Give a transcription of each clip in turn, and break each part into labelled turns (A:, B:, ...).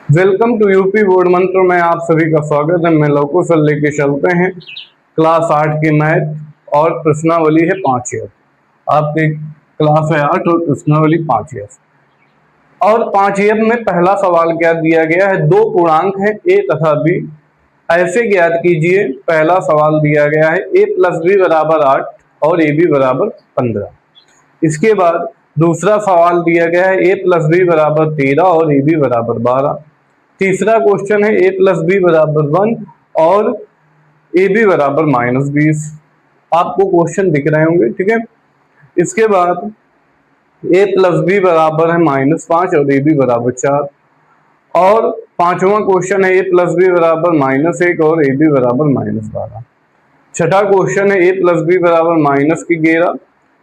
A: Welcome to UP board मंत्र में आप सभी का स्वागत है। मैं लौकु सर लेके चलते हैं क्लास 8 की मैथ और प्रश्नावली है 5 ईयर। आपकी क्लास है 8 और प्रश्नावली 5 ईयर। और 5 ईयर में पहला सवाल क्या दिया गया है, दो पूर्णांक है a तथा b, ऐसे ज्ञात कीजिए। पहला सवाल दिया गया है a प्लस बी बराबर 8 और ए बी बराबर 15। इसके बाद दूसरा सवाल दिया गया है a प्लस बी बराबर 13 और ए बी बराबर 12। तीसरा क्वेश्चन है a प्लस बी बराबर 1 और ए बी बराबर -20। आपको क्वेश्चन दिख रहे होंगे, ठीक है। इसके बाद a प्लस बी बराबर है -5 और ए बी बराबर 4। और पांचवा क्वेश्चन है a प्लस बी बराबर -1 और ए बी बराबर -12। छठा क्वेश्चन है a प्लस बी बराबर -11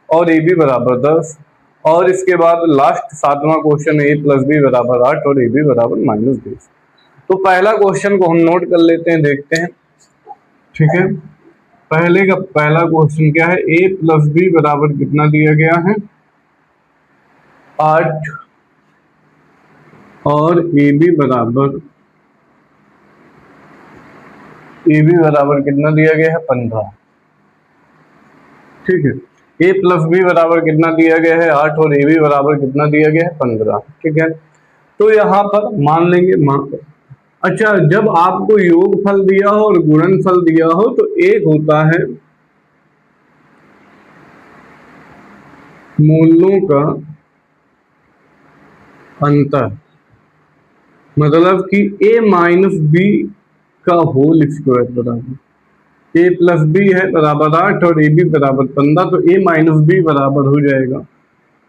A: और ए बी बराबर 10। और इसके बाद लास्ट सातवां क्वेश्चन है a प्लस बी बराबर 8 और ए बी बराबर -20। तो पहला क्वेश्चन को हम नोट कर लेते हैं, देखते हैं, ठीक है। पहला क्वेश्चन क्या है, a प्लस बी बराबर कितना दिया गया है 8 और ए बी बराबर कितना दिया गया है 15, ठीक है। a प्लस बी बराबर कितना दिया गया है 8 और ए बी बराबर कितना दिया गया है 15, ठीक है। तो यहाँ पर मान लेंगे अच्छा, जब आपको योगफल दिया हो और गुणनफल दिया हो तो एक होता है मूलों का अंतर, मतलब कि a माइनस बी का होल स्क्वायर बराबर a प्लस बी है बराबर 8 और ए बी बराबर 15, तो a माइनस बी बराबर हो जाएगा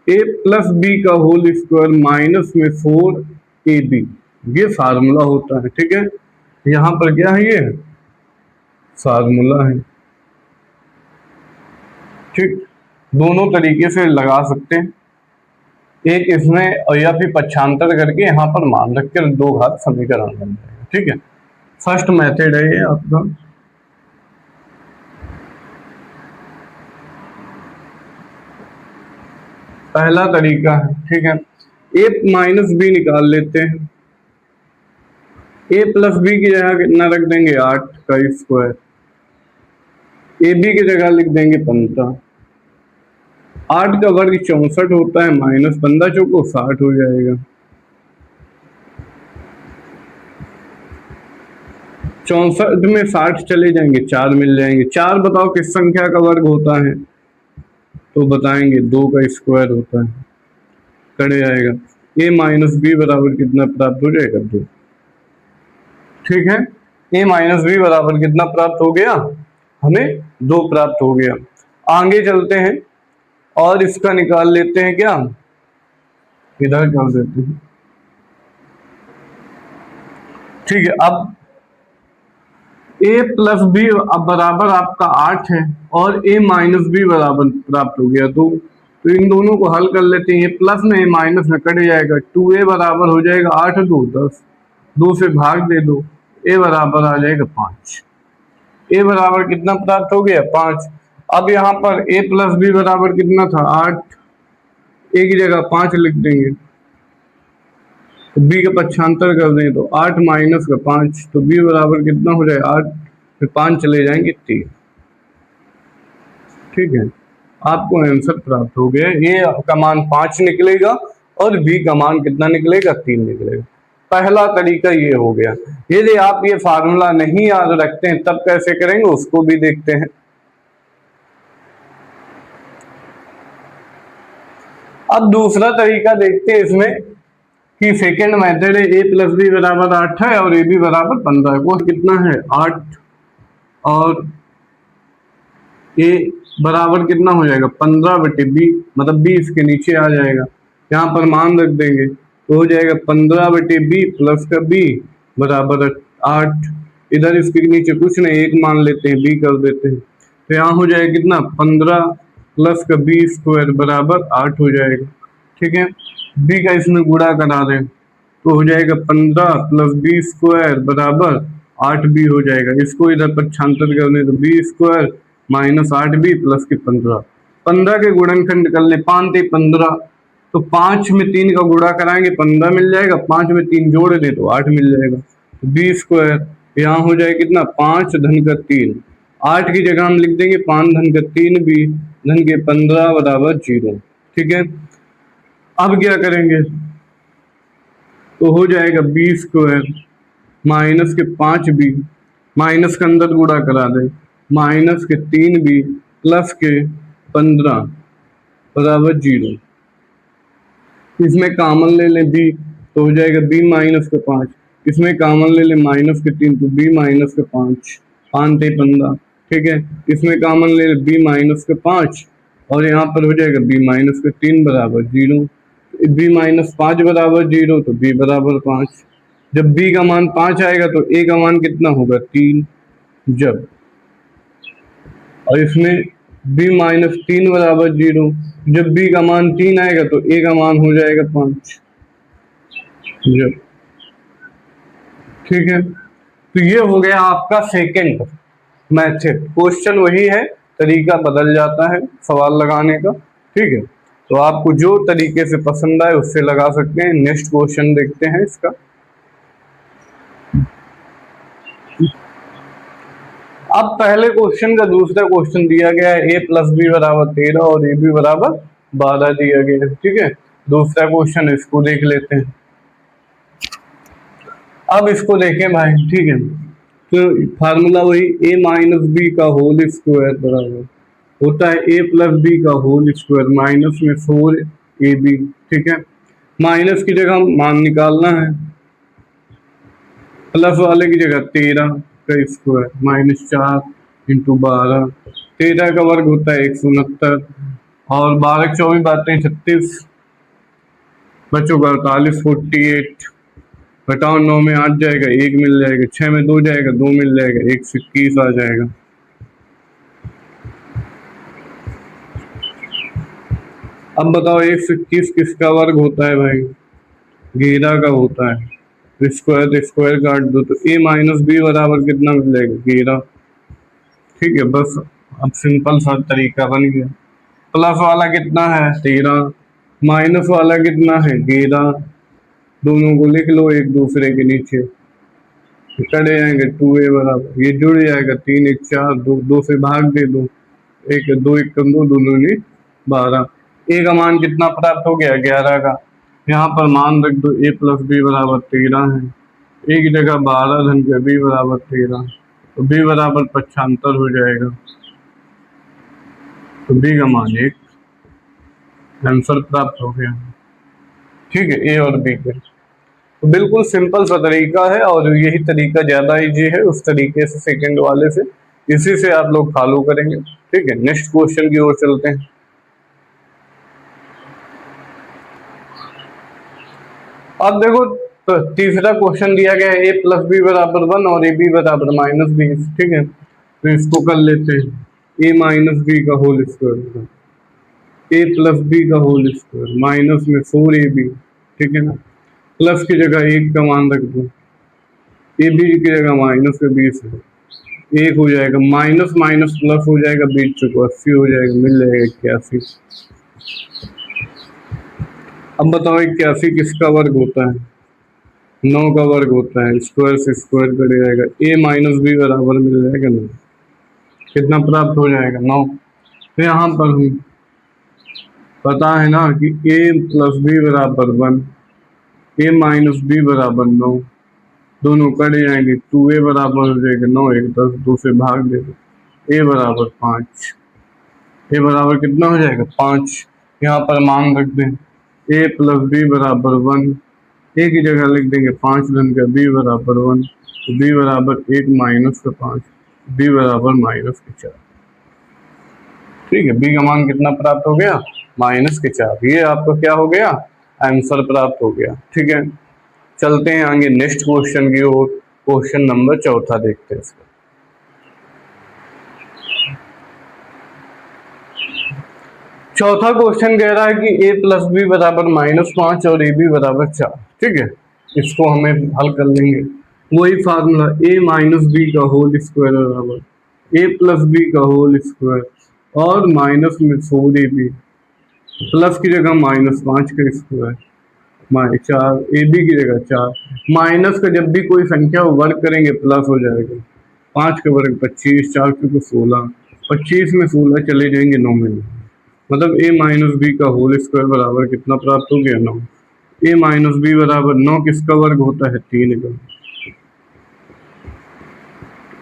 A: a प्लस बी का होल स्क्वायर माइनस में 4 ए बी। ये फार्मूला होता है, ठीक है। यहाँ पर क्या है, ये फार्मूला है, ठीक। दोनों तरीके से लगा सकते हैं, एक इसमें और या फिर पक्षांतर करके यहाँ पर मान रख कर दो घात समीकरण बन जाएगा, ठीक है। फर्स्ट मेथड है ये आपका। पहला तरीका है, ठीक है। a माइनस बी निकाल लेते हैं। a प्लस बी की जगह कितना रख देंगे 8 का स्क्वायर, ए बी की जगह लिख देंगे 15। 8 का वर्ग 64 होता है, -15 चौको 60 हो जाएगा। 64 में 60 चले जाएंगे, 4 मिल जाएंगे। 4 बताओ किस संख्या का वर्ग होता है, तो बताएंगे 2 का स्क्वायर होता है, कट जाएगा। a माइनस बी बराबर कितना प्राप्त हो जाएगा 2, ठीक है। a माइनस बी बराबर कितना प्राप्त हो गया, हमें 2 प्राप्त हो गया। आगे चलते हैं और इसका निकाल लेते हैं, क्या इधर कर देते हैं, ठीक है। अब a प्लस बी अब बराबर आपका 8 है और a माइनस बी बराबर प्राप्त हो गया 2, तो इन दोनों को हल कर लेते हैं। प्लस में माइनस में कट जाएगा, 2a बराबर हो जाएगा 8 2 10, 2 से भाग दे दो, a बराबर आ जाएगा 5। a बराबर कितना प्राप्त हो गया 5। अब यहाँ पर a प्लस बी बराबर कितना था 8, a की जगह 5 लिख देंगे, तो b का पक्षांतर कर दें तो 8 माइनस का 5, तो b बराबर कितना हो जाएगा 8, फिर 5 चले जाएंगे 3, ठीक है। आपको आंसर प्राप्त हो गया। a का मान 5 निकलेगा और b का मान कितना निकलेगा 3 निकलेगा। पहला तरीका ये हो गया। यदि आप ये फार्मूला नहीं याद रखते हैं तब कैसे करेंगे उसको भी देखते हैं। अब दूसरा तरीका देखते हैं इसमें कि सेकेंड मेथड है a प्लस बी बराबर 8 है और ए बी बराबर 15 है। वो कितना है 8 और a बराबर कितना हो जाएगा 15/b, मतलब b इसके नीचे आ जाएगा, यहाँ पर मान रख देंगे तो हो जाएगा 15/b प्लस का b बराबर 8। इधर इसके नीचे कुछ नहीं, एक मान लेते हैं, b कर देते हैं, तो यहाँ हो जाएगा कितना 15 प्लस का b स्क्वायर बराबर 8 हो जाएगा, ठीक है। b का इसमें गुणा करा दें तो हो जाएगा 15 प्लस b स्क्वायर बराबर 8b हो जाएगा। इसको इधर पक्षांतर कर दें तो b square minus 8b plus के 15 के गुणनखंड कर ले, 5 × 15 तो 5 में 3 का गुणा कराएंगे 15 मिल जाएगा, 5 में 3 जोड़ दे तो 8 मिल जाएगा। बी स्क्वायर यहाँ हो जाए कितना 5 धन का 3, 8 की जगह हम लिख देंगे 5 धन का 3 बी धन के 15 बराबर 0। ठीक है, अब क्या करेंगे तो हो जाएगा बी स्क्वायर माइनस के 5b, माइनस के अंदर गुणा करा दे, माइनस के 3b प्लस के 15 बराबर 0। इसमें कॉमन ले लें b तो हो जाएगा b माइनस के 5, इसमें कॉमन ले लें माइनस के 3 तो b माइनस के 5, 5 × 15। ठीक है, इसमें कॉमन ले लें b माइनस के 5 और यहाँ पर हो जाएगा b माइनस के 3 बराबर 0। b माइनस 5 बराबर 0 तो b बराबर 5। जब b का मान 5 आएगा तो a का मान कितना होगा 3। जब और इसमें b माइनस 3 बराबर 0, जब b का मान 3 आएगा तो a का मान हो जाएगा 5। जब ठीक है, तो ये हो गया आपका सेकेंड मेथड। क्वेश्चन वही है, तरीका बदल जाता है सवाल लगाने का। ठीक है, तो आपको जो तरीके से पसंद आए उससे लगा सकते हैं। नेक्स्ट क्वेश्चन देखते हैं इसका। अब पहले क्वेश्चन का दूसरा क्वेश्चन दिया गया है a प्लस बी बराबर 13 और ए बी बराबर 12 दिया गया है। ठीक है, दूसरा क्वेश्चन इसको देख लेते हैं। अब इसको देखें भाई। ठीक है, तो फार्मूला वही a माइनस बी का होल स्क्वायर बराबर होता है a प्लस बी का होल स्क्वायर माइनस में 4ab। ठीक है, माइनस की जगह मान निकालना है, प्लस वाले की जगह 13 का स्क्वायर माइनस 4 × 12, 13 का वर्ग होता है 169 और 12 24 बातें 36, बचोगा 48 48, घटाओ 9 में 8 जाएगा 1 मिल जाएगा, 6 में 2 जाएगा 2 मिल जाएगा, 1 से 21 आ जाएगा। अब बताओ 1 से 21 किसका वर्ग होता है भाई? 11 का होता है। स्क्वायर स्क्वायर काट दो तो a माइनस बी बराबर कितना मिलेगा 11। ठीक है, बस अब सिंपल सा तरीका बन गया। प्लस वाला कितना है 13, माइनस वाला कितना है 11, दोनों को लिख लो एक दूसरे के नीचे, कटे जाएंगे 2a बराबर, ये जुड़ जाएगा 3 1 4, 2 से भाग दे दो, 1 2 1 2 दोनों ने 12। a का मान कितना प्राप्त हो गया 11 का। यहाँ पर मान रख दो a प्लस बी बराबर 13 है, a की जगह 12 धन के b बराबर 13, तो b बराबर 75 हो जाएगा, तो b का मान 1, आंसर प्राप्त हो गया। ठीक है, a और b के। तो बिल्कुल सिंपल सा तरीका है और यही तरीका ज़्यादा इजी है उस तरीके से सेकंड वाले से, इसी से आप लोग फॉलो करेंगे। ठीक है, नेक्स्ट क्वेश्चन की ओर चलते हैं। अब देखो तो तीसरा क्वेश्चन दिया गया है a प्लस बी बराबर 1 और ए बी बराबर माइनस बी। ठीक है, तो इसको कर लेते हैं a माइनस बी का whole square, a plus b का होल स्क्वायर माइनस में 4ab। ठीक है ना, प्लस की जगह 1 का मान रख दो, ए बी की जगह माइनस के 20 है, 1 हो जाएगा, माइनस माइनस प्लस हो जाएगा, बीच चुको 80 हो जाएगा, मिल जाएगा 81। अब बताओ 81 किसका वर्ग होता है? 9 का वर्ग होता है, स्क्वायर से स्क्वायर कट जाएगा, a माइनस बी बराबर मिल जाएगा 9, कितना प्राप्त हो जाएगा 9। तो यहाँ पर हम पता है ना कि a प्लस बी बराबर 1, a माइनस बी बराबर 9, दोनों कट जाएंगे, 2a बराबर हो जाएगा 9 1 10, 2 से भाग दे दो, a बराबर 5, a बराबर कितना हो जाएगा 5। यहाँ पर मान रख दें a प्लस बी बराबर 1, a की जगह लिख देंगे 5 धन का b बराबर 1, तो b बराबर 1 माइनस का 5, b बराबर माइनस के 4। ठीक है, b का मान कितना प्राप्त हो गया माइनस के 4। ये आपको क्या हो गया आंसर प्राप्त हो गया। ठीक है, चलते हैं आगे नेक्स्ट क्वेश्चन की ओर। क्वेश्चन नंबर 4 देखते हैं इसका। चौथा क्वेश्चन कह रहा है कि a प्लस बी बराबर -5 और ए बी बराबर 4। ठीक है, इसको हमें हल कर लेंगे। वही फार्मूला a माइनस बी का होल स्क्वायर बराबर a प्लस बी का होल स्क्वायर और माइनस में 4ab प्लस की जगह -5 का स्क्वायर, 4 ए बी की जगह 4। माइनस का जब भी कोई संख्या वर्ग करेंगे प्लस हो जाएगा। 5 का वर्ग 25, 4 के 16, 25 में 16 चले जाएंगे 9 में, मतलब a माइनस बी का होल स्क्वायर बराबर कितना प्राप्त हो गया 9। a माइनस बी बराबर 9 किसका वर्ग होता है 3 का।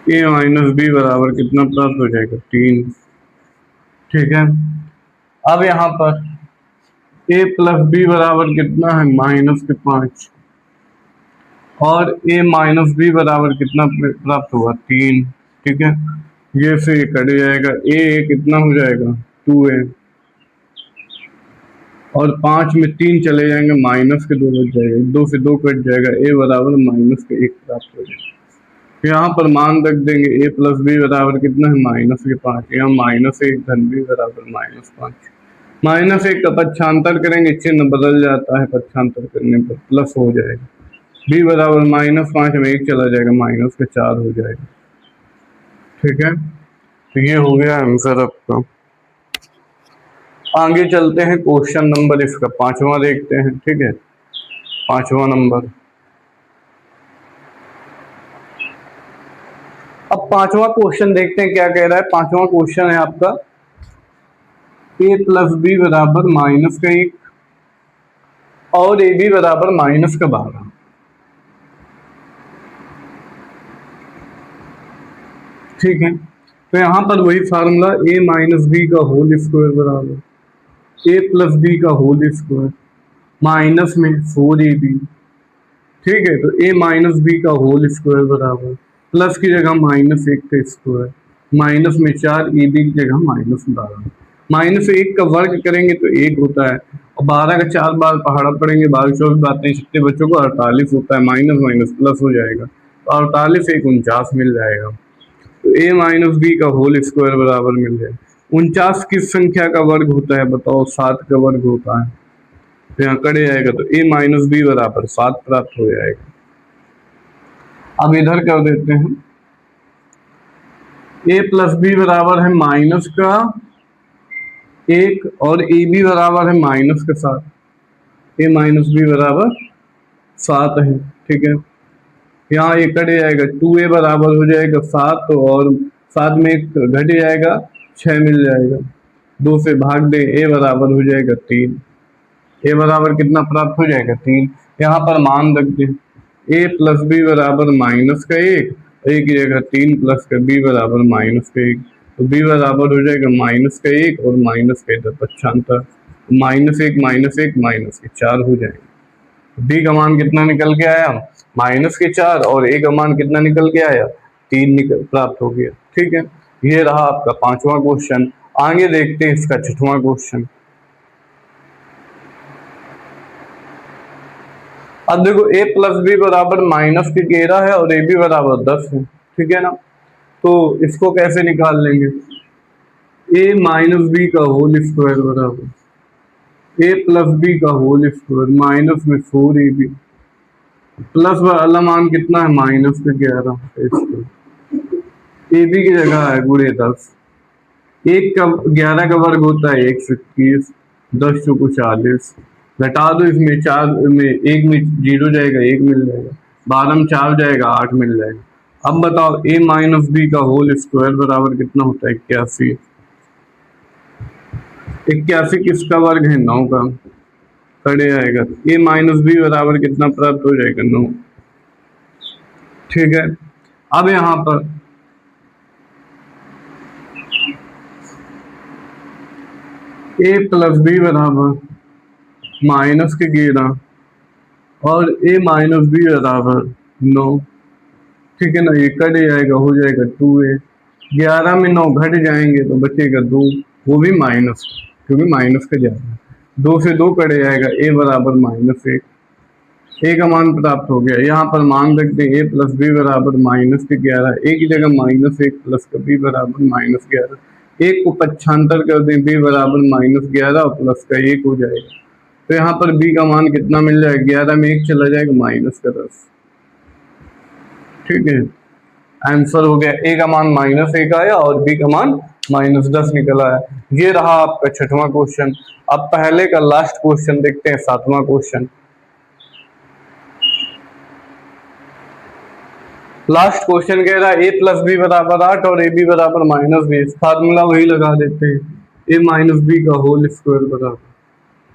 A: a माइनस बी बराबर कितना प्राप्त हो जाएगा 3। ठीक है, अब यहाँ पर a प्लस बी बराबर कितना है -5 और a माइनस बी बराबर कितना प्राप्त हुआ 3। ठीक है, ये से कट जाएगा, a कितना हो जाएगा 2a और 5 में 3 चले जाएंगे, माइनस के 2 बच जाएगा, 2 से 2 कट जाएगा, a बराबर -1 प्राप्त हो जाएगा। यहाँ पर मान रख देंगे a प्लस बी बराबर कितना है -5, यहाँ -1 धन b बराबर -5। -1 का पक्षांतर करेंगे, चिन्ह बदल जाता है पक्षांतर करने पर, प्लस हो जाएगा। b बराबर -5 में 1 चला जाएगा, -4 हो जाएगा। ठीक है, तो ये हो गया आंसर आपका। आगे चलते हैं, क्वेश्चन नंबर इसका 5वां देखते हैं। ठीक है, 5वां नंबर। अब 5वां क्वेश्चन देखते हैं क्या कह रहा है। 5वां क्वेश्चन है आपका a प्लस बी बराबर -1 और ए बी बराबर -12। ठीक है, तो यहाँ पर वही फार्मूला a माइनस बी का होल स्क्वायर बराबर a प्लस बी का होल स्क्वायर माइनस में 4ab। ठीक है, तो a माइनस बी का होल स्क्वायर बराबर प्लस की जगह -1 का स्क्वायर माइनस में 4 ए बी की जगह -12। -1 का वर्ग करेंगे तो 1 होता है और 12 का 4 बार पहाड़ा पड़ेंगे, 12 24 बातें छठे बच्चों को 48 होता है, माइनस माइनस प्लस हो जाएगा तो 48 1 49 मिल जाएगा। तो a माइनस बी का होल स्क्वायर बराबर मिल जाए। 49 किस संख्या का वर्ग होता है बताओ? 7 का वर्ग होता है, तो यहाँ कड़े जाएगा तो a माइनस बी बराबर 7 प्राप्त हो जाएगा। अब इधर कर देते हैं, a प्लस बी बराबर है माइनस का 1 और ए बी बराबर है माइनस का 7, a माइनस बी बराबर 7 है। ठीक है, यहाँ ये कट जाएगा, 2a बराबर हो जाएगा 7 और 7 में 1 घट जाएगा, 6 मिल जाएगा, 2 से भाग दे, a बराबर हो जाएगा 3। a बराबर कितना प्राप्त हो जाएगा 3। यहाँ पर मान रख दे, a प्लस बी बराबर -1, a की जगह 3 प्लस का b बराबर -1, तो b बराबर हो जाएगा -1 और माइनस का इधर पक्षांतर, -1 -1 हो जाएगा। b का मान कितना निकल के आया -4 और a का मान कितना निकल के आया 3 निकल प्राप्त हो गया। ठीक है, ये रहा आपका 5वां क्वेश्चन। आगे देखते हैं इसका 6वां क्वेश्चन। अब देखो a प्लस बी बराबर -11 है और ए बी बराबर 10 है। ठीक है ना, तो इसको कैसे निकाल लेंगे? a माइनस बी का होल स्क्वायर बराबर a प्लस बी का होल स्क्वायर माइनस में 4ab प्लस वाला मान कितना है -11, ए बी की जगह है गुणे 10। 1 का 11 का वर्ग होता है 121, 10 चौको 40, घटा दो, इसमें 4 में 1 में 0 जाएगा, 1 मिल जाएगा, 12 में 4 जाएगा, 8 मिल जाएगा। अब बताओ a माइनस बी का होल स्क्वायर बराबर कितना होता है 81। 81 किसका वर्ग है 9 का, कड़े आएगा, a माइनस बी बराबर कितना प्राप्त हो जाएगा 9। ठीक है, अब यहाँ पर a प्लस बी बराबर माइनस के 11 और a माइनस बी बराबर 9। ठीक है ना, ये कट जाएगा, हो जाएगा 2a, 11 में 9 घट जाएंगे तो बचेगा 2, वो भी माइनस, क्योंकि माइनस का जाएगा, 2 से 2 कट जाएगा, a बराबर -1, a का मान प्राप्त हो गया। यहाँ पर मान रखते a प्लस बी बराबर -11, a की जगह -1 प्लस का b बराबर -11, 1 को पक्षांतर कर दें, b बराबर -11 और प्लस का 1 हो जाएगा। तो यहाँ पर b का मान कितना मिल जाएगा, 11 में 1 चला जाएगा, -10। ठीक है, आंसर हो गया। ए का मान -1 आया और बी का मान -10 निकल आया। ये रहा आपका छठवां क्वेश्चन। अब पहले का लास्ट क्वेश्चन देखते हैं, सातवां क्वेश्चन। लास्ट क्वेश्चन कह रहा है a + b = 8 और ab = -20। फार्मूला वही लगा देते हैं, a - b का होल स्क्वायर बराबर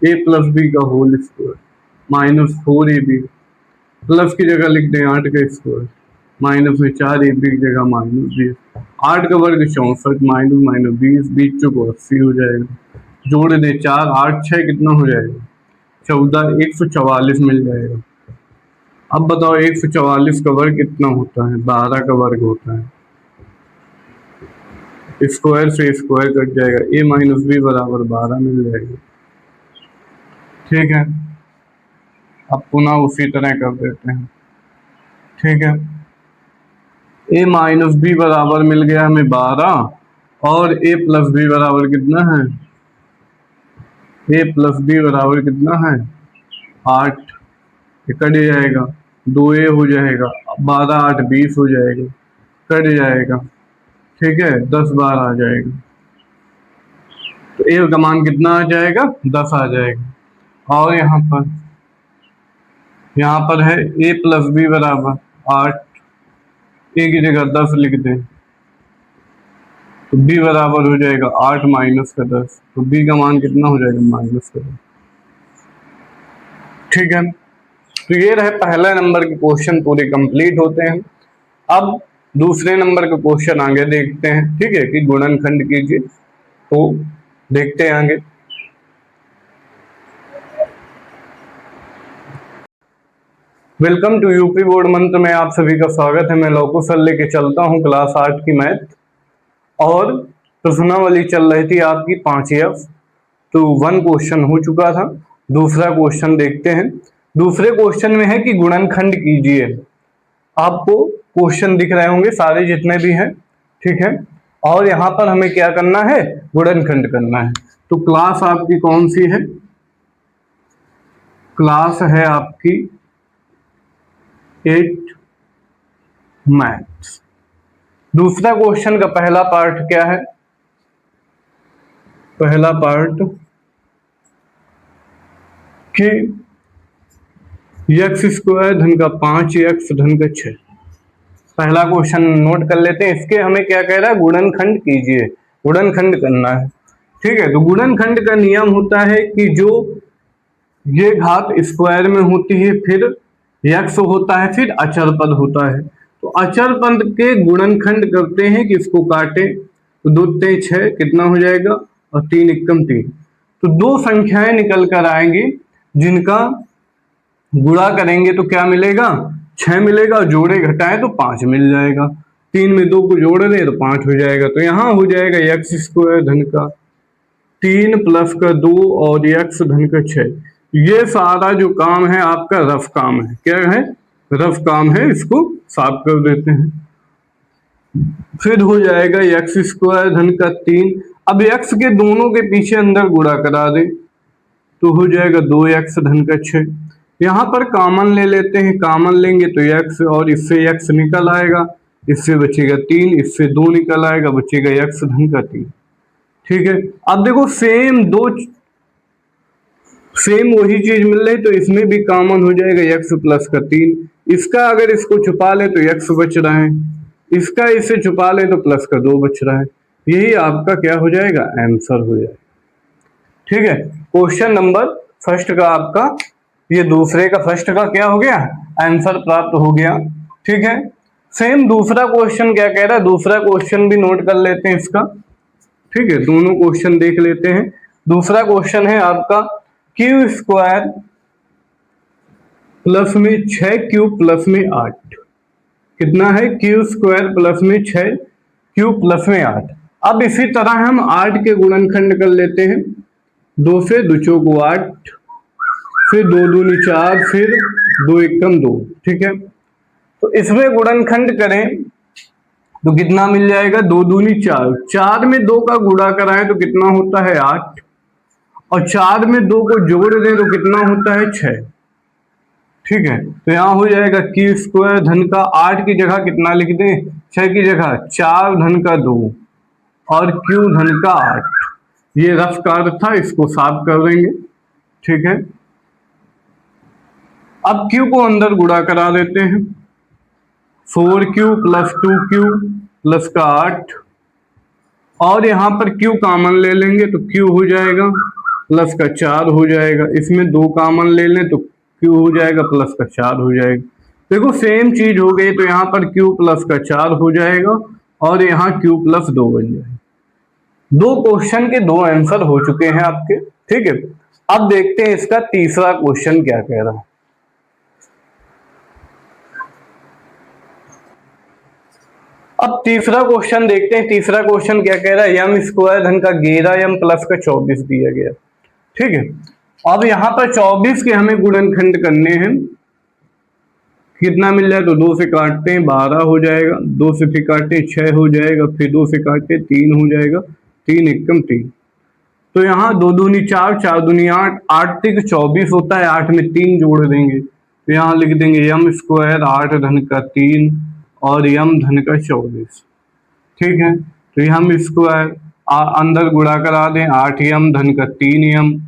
A: a + b का होल स्क्वायर -4ab, प्लस की जगह लिख दें 8 का स्क्वायर, माइनस में 4ab की जगह -20, 8 का वर्ग 64, -20, 20 चौको 80 हो जाएगा। जोड़ दे 4 8 6 कितना हो जाएगा 14, 144 मिल जाएगा। अब बताओ 144 का वर्ग कितना होता है? 12 का वर्ग होता है। स्क्वायर से स्क्वायर कट जाएगा, a - b = 12 मिल जाएगा। ठीक है, अब पुनः उसी तरह कर देते हैं। ठीक है, a - b बराबर मिल गया हमें 12 और a + b बराबर कितना है? a + b बराबर कितना है? 8। कट जाएगा, 2a हो जाएगा, 12 8 20 हो जाएगा, कट जाएगा। ठीक है, 10 बार आ जाएगा, तो a का मान कितना आ जाएगा? 10 आ जाएगा। और यहाँ पर है a + b बराबर 8, a की जगह 10 लिख दें तो b बराबर हो जाएगा 8 - 10, तो b का मान कितना हो जाएगा? -10। ठीक है, तो ये रहे पहला नंबर के क्वेश्चन, पूरे कंप्लीट होते हैं। अब दूसरे नंबर के क्वेश्चन आगे देखते हैं। ठीक है, कि गुणनखंड कीजिए, तो देखते हैं आगे। वेलकम टू यूपी बोर्ड मंत्र में आप सभी का स्वागत है। मैं लौकु सर लेके चलता हूँ क्लास 8 की मैथ, और प्रश्नावली चल रही थी आपकी 5F। तो 1 क्वेश्चन हो चुका था, दूसरा क्वेश्चन देखते हैं। दूसरे क्वेश्चन में है कि गुणनखंड कीजिए। आपको क्वेश्चन दिख रहे होंगे सारे जितने भी हैं। ठीक है, और यहाँ पर हमें क्या करना है? गुणनखंड करना है। तो क्लास आपकी कौन सी है? क्लास है आपकी 8 मैथ्स। दूसरा क्वेश्चन का पहला पार्ट क्या है? पहला पार्ट कि x² धन का 5x धन का 6। पहला क्वेश्चन नोट कर लेते हैं। इसके हमें क्या कह रहा है? गुणनखंड कीजिए, गुणनखंड करना है। ठीक है, तो गुणनखंड का नियम होता है कि जो ये घात स्क्वायर में होती है, फिर x होता है, फिर अचर पद होता है। तो अचर पद के गुणनखंड करते हैं कि इसको काटे, तो 2 3 6 कितना हो जाएगा, और 3 एकम 3। तो 2 संख्याएं निकल कर आएंगी जिनका गुणा करेंगे तो क्या मिलेगा? 6 मिलेगा, और जोड़े घटाएं तो 5 मिल जाएगा। 3 में 2 को जोड़ दें तो 5 हो जाएगा। तो यहाँ हो जाएगा x² धन का 3 प्लस का 2 और x धन का 6। ये सारा जो काम है आपका रफ काम है। क्या है? रफ काम है। इसको साफ कर देते हैं। फिर हो जाएगा x² धन का 3। अब x के दोनों के पीछे अंदर गुणा करा दे तो हो जाएगा 2x धन का 6। यहाँ पर कॉमन ले लेते हैं, कॉमन लेंगे तो x, और इससे x निकल आएगा, इससे बचेगा 3, इससे 2 निकल आएगा, बचेगा x धन का 3। ठीक है, अब देखो सेम वही चीज मिल रही, तो इसमें भी कॉमन हो जाएगा x प्लस का 3। इसका अगर इसको छुपा ले तो x बच रहा है, इसका इससे छुपा ले तो प्लस का 2 बच रहा है। यही आपका क्या हो जाएगा? आंसर हो जाएगा। ठीक है, क्वेश्चन नंबर फर्स्ट का आपका, ये दूसरे का फर्स्ट का क्या हो गया? आंसर प्राप्त हो गया। ठीक है, सेम दूसरा क्वेश्चन क्या कह रहा है? दूसरा क्वेश्चन भी नोट कर लेते हैं इसका। ठीक है, दोनों क्वेश्चन देख लेते हैं। दूसरा क्वेश्चन है आपका q² प्लस में 6q प्लस में 8। कितना है? q² प्लस में 6q प्लस में 8। अब इसी तरह हम 8 के गुणनखंड कर लेते हैं। 2 से 2 चौको 8, फिर 2 दूनी 4, फिर 2 एकम 2। ठीक है, तो इसमें गुणनखंड करें तो कितना मिल जाएगा? 2 दूनी 4, 4 में 2 का गुणा कराएं तो कितना होता है? 8, और 4 में 2 को जोड़ दें तो कितना होता है? 6। ठीक है, तो यहाँ हो जाएगा q² धन का 8 की जगह कितना लिख दें? 6 की जगह 4 धन का 2 और q धन का 8। ये रफ कार्य था, इसको साफ कर देंगे। ठीक है, अब q को अंदर गुणा करा देते हैं। 4q प्लस 2q प्लस का 8 और यहाँ पर q कॉमन ले लेंगे तो q हो जाएगा प्लस का 4 हो जाएगा। इसमें 2 कॉमन ले लें तो q हो जाएगा प्लस का 4 हो जाएगा। देखो सेम चीज हो गई, तो यहाँ पर q प्लस का 4 हो जाएगा और यहाँ q प्लस 2 बन जाएगा। 2 क्वेश्चन के 2 आंसर हो चुके हैं आपके। ठीक है, अब देखते हैं इसका तीसरा क्वेश्चन क्या कह रहा है। अब तीसरा क्वेश्चन देखते हैं। तीसरा क्वेश्चन क्या कह रहा है, यम स्क्वायर धन का 11 m प्लस का 24 दिया गया। ठीक है, अब यहाँ पर 24 के हमें गुणनखंड करने हैं। कितना मिल जाए तो 2 से काटते हैं 12 हो जाएगा, 2 से फिर काटते हैं 6 हो जाएगा, फिर 2 से काटते हैं 3 हो जाएगा, 3 एकम 3। तो यहाँ 2 दूनी 4, 4 दूनी 8, 8 से 24 होता है, 8 में 3 जोड़ देंगे तो यहाँ लिख देंगे यम स्क्वायर 8 धन का 3 और यम धन का 24। ठीक है, तो यम स्क्वायर अंदर गुणा करा दें, 8 यम धन का 3 यम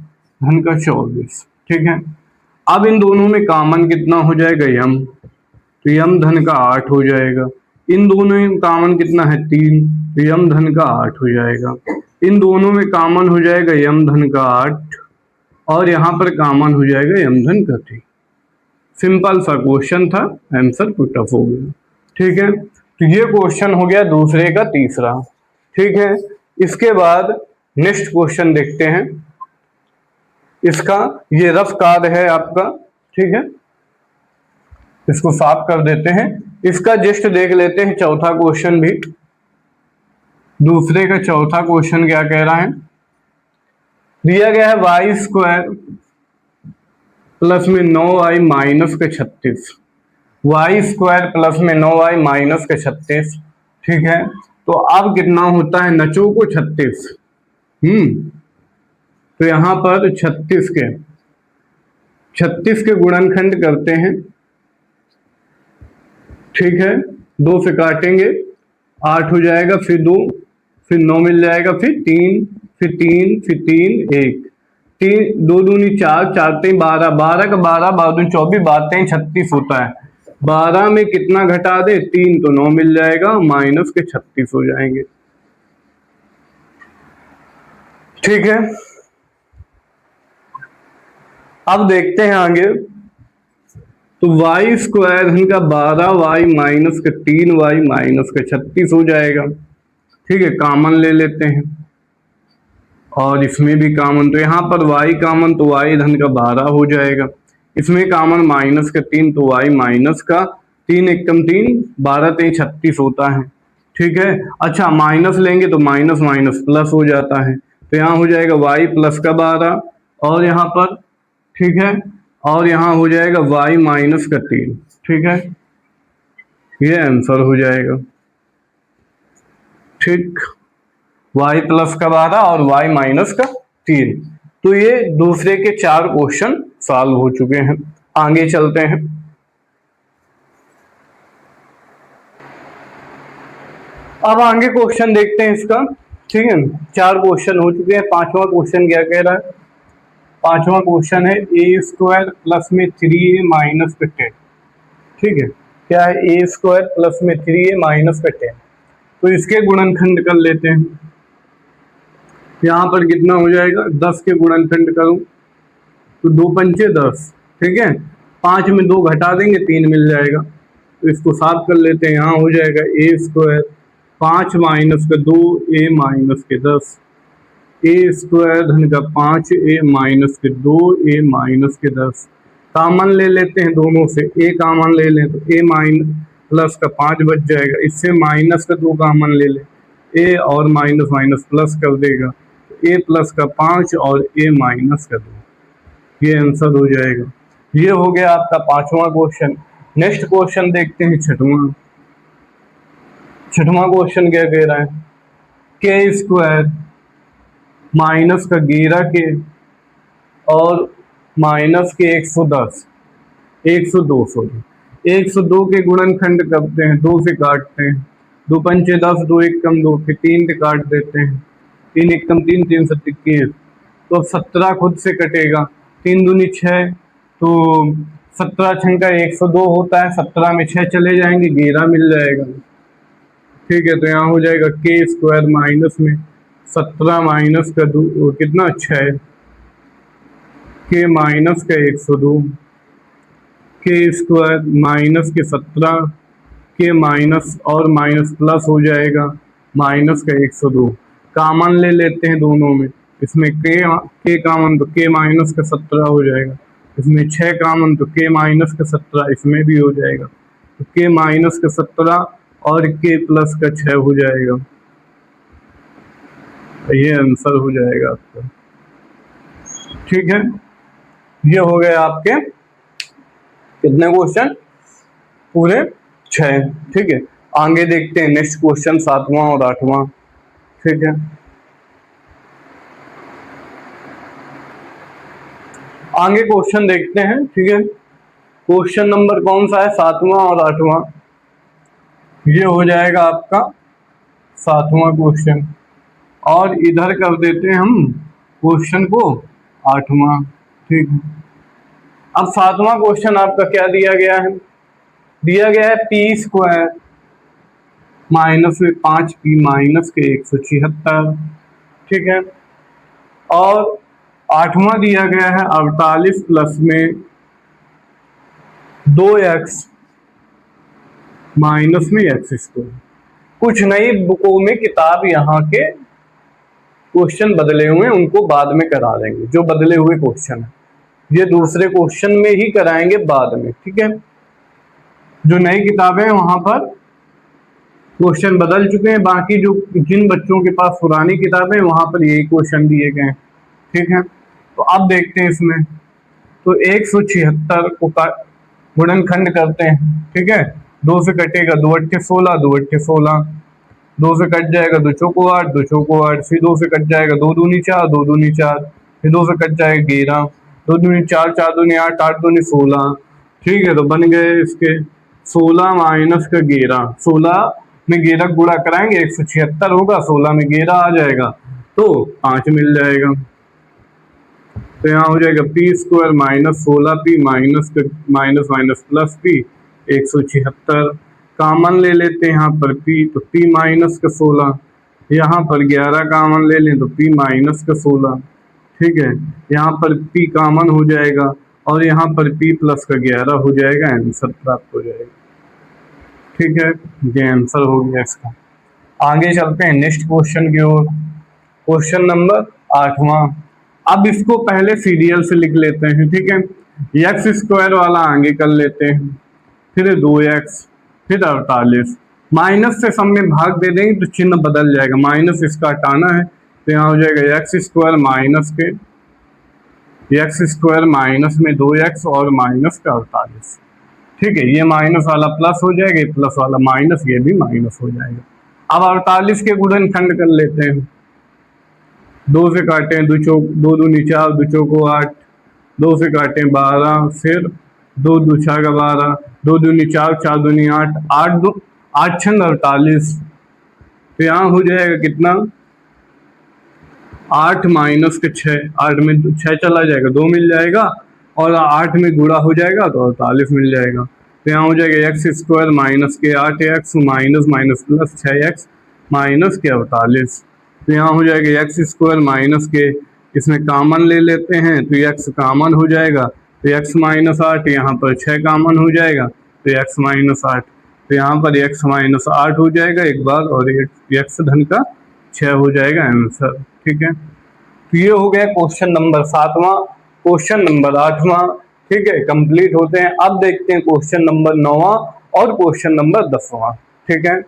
A: धन का 24। ठीक है, अब इन दोनों में कॉमन कितना हो जाएगा यम, तो यम धन का 8 हो जाएगा। इन दोनों में कॉमन कितना है 3, तो यम धन का 8 हो जाएगा। इन दोनों में कॉमन हो जाएगा यम धन का 8 और यहाँ पर कॉमन हो जाएगा यम धन का 3। सिंपल सा क्वेश्चन था, आंसर पुट अप हो गया। ठीक है, तो ये क्वेश्चन हो गया दूसरे का तीसरा। ठीक है, इसके बाद नेक्स्ट क्वेश्चन देखते हैं। इसका ये रफ कार्य है आपका। ठीक है, इसको साफ कर देते हैं। इसका जस्ट देख लेते हैं चौथा क्वेश्चन भी। दूसरे का चौथा क्वेश्चन क्या कह रहा है, दिया गया है वाई स्क्वायर प्लस में 9y माइनस का 36। वाई स्क्वायर प्लस में 9y माइनस का 36। ठीक है, तो अब कितना होता है नचो को 36। तो यहां पर 36 के गुणनखंड करते हैं। ठीक है, 2 से काटेंगे 8 हो जाएगा, फिर 2, फिर 9 मिल जाएगा, फिर 3, फिर 3, फिर 3, 1, 3, 2 दूनी 4, 4 3 12, 12 का 12, 12 दूनी 24, 12 3 36 होता है। 12 में कितना घटा दे 3, तो 9 मिल जाएगा, माइनस के 36 हो जाएंगे। ठीक है, अब देखते हैं आगे। तो वाई स्क्वायर धन का 12y माइनस का 3y माइनस का 36 हो जाएगा। ठीक है, कॉमन ले लेते हैं और इसमें भी कॉमन, तो यहाँ पर y कॉमन तो y धन का 12 हो जाएगा। इसमें कॉमन माइनस का 3 तो y माइनस का 3 एकम 3, 12 3 36 होता है। ठीक है, अच्छा माइनस लेंगे तो माइनस माइनस प्लस हो जाता है, तो यहाँ हो जाएगा y प्लस का 12 और यहाँ पर, ठीक है, और यहाँ हो जाएगा y माइनस का 3। ठीक है, ये आंसर हो जाएगा। ठीक, y प्लस का 12 और y माइनस का 3। तो ये दूसरे के 4 क्वेश्चन सॉल्व हो चुके हैं। आगे चलते हैं। अब आगे क्वेश्चन देखते हैं इसका। ठीक है, 4 क्वेश्चन हो चुके हैं। 5वां क्वेश्चन क्या कह रहा है, 5वां क्वेश्चन है ए स्क्वायर प्लस में 3a माइनस का 10। ठीक है, क्या है ए स्क्वायर प्लस में 3a माइनस का 10। तो इसके गुणनखंड कर लेते हैं। यहाँ पर कितना हो जाएगा, 10 के गुणनखंड करूं तो 2 पंचे 10। ठीक है, 5 में 2 घटा देंगे 3 मिल जाएगा, तो इसको साफ कर लेते हैं। यहाँ हो जाएगा ए स्क्वायर 5 माइनस का 2 a माइनस के 10, ए स्क्वायर धन का 5a माइनस के 2a माइनस के 10। कॉमन ले लेते हैं दोनों से, a कॉमन ले लें तो a माइनस प्लस का 5 बच जाएगा। इससे माइनस का 2 कॉमन ले लें, a और माइनस माइनस प्लस कर देगा, a प्लस का 5 और a माइनस का 2। ये आंसर हो जाएगा। ये हो गया आपका 5वां क्वेश्चन। नेक्स्ट क्वेश्चन देखते हैं 6वां। 6वां क्वेश्चन क्या कह रहा है, के स्क्वायर माइनस का 11 के और माइनस के 110, 102 के गुणनखंड करते हैं, 2 से काटते हैं दो पंचे 10, दो एक कम 2, फिर 3 से काट देते हैं, 3 एक कम 3, 3 7 21। तो अब 17 खुद से कटेगा, 3 दूनी 6, तो 17 छंका 102 होता है, 17 में 6 चले जाएंगे, 11 मिल जाएगा। ठीक है, तो यहाँ हो जाएगा के स्क्वायर माइनस में 17 माइनस का कितना 6, के माइनस का 102, के स्क्वायर माइनस के 17, के माइनस और माइनस प्लस हो जाएगा माइनस का 102। कॉमन ले लेते हैं दोनों में, इसमें के कॉमन तो के माइनस का 17 हो जाएगा, इसमें 6 कॉमन तो के माइनस का 17 इसमें भी हो जाएगा, तो के माइनस का 17 और के प्लस का 6 हो जाएगा। ये आंसर हो जाएगा आपका। ठीक है, ये हो गए आपके कितने क्वेश्चन, पूरे 6। ठीक है, आगे देखते हैं नेक्स्ट क्वेश्चन 7वां और 8वां। ठीक है, आगे क्वेश्चन देखते हैं। ठीक है, क्वेश्चन नंबर कौन सा है, 7वां और 8वां। ये हो जाएगा आपका 7वां क्वेश्चन, और इधर कर देते हैं हम क्वेश्चन को 8वां। ठीक है, अब 7वां क्वेश्चन आपका क्या दिया गया है, दिया गया है पी स्क्वायर माइनस में 5p माइनस के 176। ठीक है, और 8वां दिया गया है 48 प्लस में 2x माइनस में x स्क्वायर। कुछ नई बुकों में किताब यहाँ के क्वेश्चन बदले हुए हैं, उनको बाद में करा देंगे। जो बदले हुए क्वेश्चन है ये दूसरे क्वेश्चन में ही कराएंगे बाद में। ठीक है, जो नई किताबें हैं वहां पर क्वेश्चन बदल चुके हैं, बाकी जो जिन बच्चों के पास पुरानी किताबें वहां पर यही क्वेश्चन दिए गए हैं। ठीक है, तो अब देखते हैं इसमें, तो 176 को गुणनखंड करते हैं। ठीक है, 2 से कटेगा 2 अट्ठे 16, 2 अट्ठे 16, 2 से कट जाएगा 2 चौको 8, 2 चौको 8, फिर 2 से कट जाएगा 2 दूनी 4, 2 दूनी 4, फिर 2 से कट जाएगा 11, 2 दूनी 4, 4 दूनी 8, 8 दूनी 16। ठीक है, तो बन गए इसके 16 माइनस का 11, 16 में 11 गुणा कराएंगे 176 होगा, 16 में 11 आ जाएगा तो 5 मिल जाएगा। तो यहाँ हो जाएगा P square minus 16p minus minus minus plus p 176। Common ले लेते हैं यहाँ पर p, तो p माइनस का 16, यहाँ पर 11 कॉमन ले लें तो p माइनस का 16। ठीक है, यहाँ पर p कॉमन हो जाएगा और यहाँ पर p प्लस का 11 हो जाएगा, आंसर प्राप्त हो जाएगा। ठीक है, ये आंसर हो गया इसका। आगे चलते हैं नेक्स्ट क्वेश्चन की ओर, क्वेश्चन नंबर 8वां। अब इसको पहले सीरियल से लिख लेते हैं। ठीक है, एक्स स्क्वायर वाला आगे कर लेते हैं, फिर 2x, फिर 48, माइनस से सब में भाग दे देंगे तो चिन्ह बदल जाएगा, माइनस इसका हटाना है, तो यहाँ हो जाएगा एक्स स्क्वायर माइनस के एक्स स्क्वायर माइनस में 2x और माइनस का 48। ठीक है, ये माइनस वाला प्लस हो जाएगा, ये प्लस वाला माइनस, ये भी माइनस हो जाएगा। अब 48 के गुणनखंड कर लेते हैं, 2 से काटे 2 दूनी 4, 2 चौको 8, 2 से काटे 12, फिर 2 दो 6 का 12, 2 दूनी 4, 4 दूनी 8, 8 छंग 48। तो यहाँ हो जाएगा कितना 8 माइनस के 6, 8 में 6 चला जाएगा 2 मिल जाएगा, और 8 में गुणा हो जाएगा तो 48 मिल जाएगा। तो यहाँ हो जाएगा एक्स स्क्वायर माइनस के 8x minus minus plus 6x minus के 48। तो यहाँ हो जाएगा एक्स स्क्वायर माइनस के, इसमें कॉमन ले लेते हैं तो एक्स कॉमन हो जाएगा, तो एक्स माइनस 8, यहाँ पर 6 कॉमन हो जाएगा तो एक्स माइनस 8, तो यहाँ पर एक्स माइनस 8 हो जाएगा एक बार, और एक्स धन का 6 हो जाएगा आंसर। ठीक है, तो ये हो गया क्वेश्चन नंबर 7वां, क्वेश्चन नंबर 8वां। ठीक है, कंप्लीट होते हैं। अब देखते हैं क्वेश्चन नंबर 9वां और क्वेश्चन नंबर 10वां। ठीक है,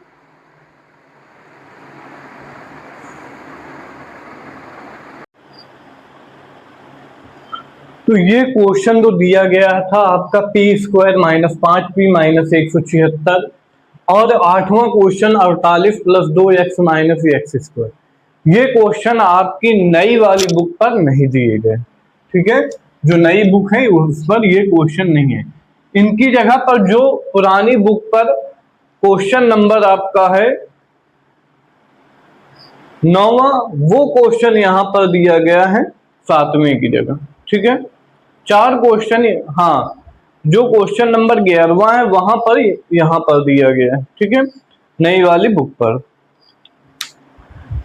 A: तो ये क्वेश्चन तो दिया गया था आपका P square minus 5p minus 176, और 8वां question 48 plus 2x minus x square. ये क्वेश्चन आपकी नई वाली बुक पर नहीं दिए गए। ठीक है, जो नई बुक है उस पर ये क्वेश्चन नहीं है। इनकी जगह पर जो पुरानी बुक पर क्वेश्चन नंबर आपका है 9वां वो क्वेश्चन यहां पर दिया गया है 7वें की जगह, ठीक है। 4 क्वेश्चन, हाँ, जो क्वेश्चन नंबर 11वां है वहां पर यहां पर दिया गया है, ठीक है। नई वाली बुक पर,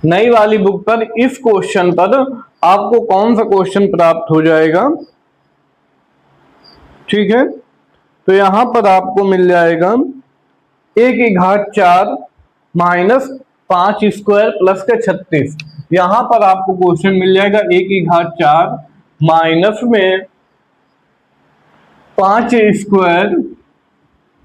A: नई वाली बुक पर इस क्वेश्चन पर आपको कौन सा क्वेश्चन प्राप्त हो जाएगा, ठीक है। तो यहां पर आपको मिल जाएगा a की घात 4 माइनस 5 स्क्वायर प्लस का 36। यहां पर आपको क्वेश्चन मिल जाएगा a की घात 4 माइनस में 5 स्क्वायर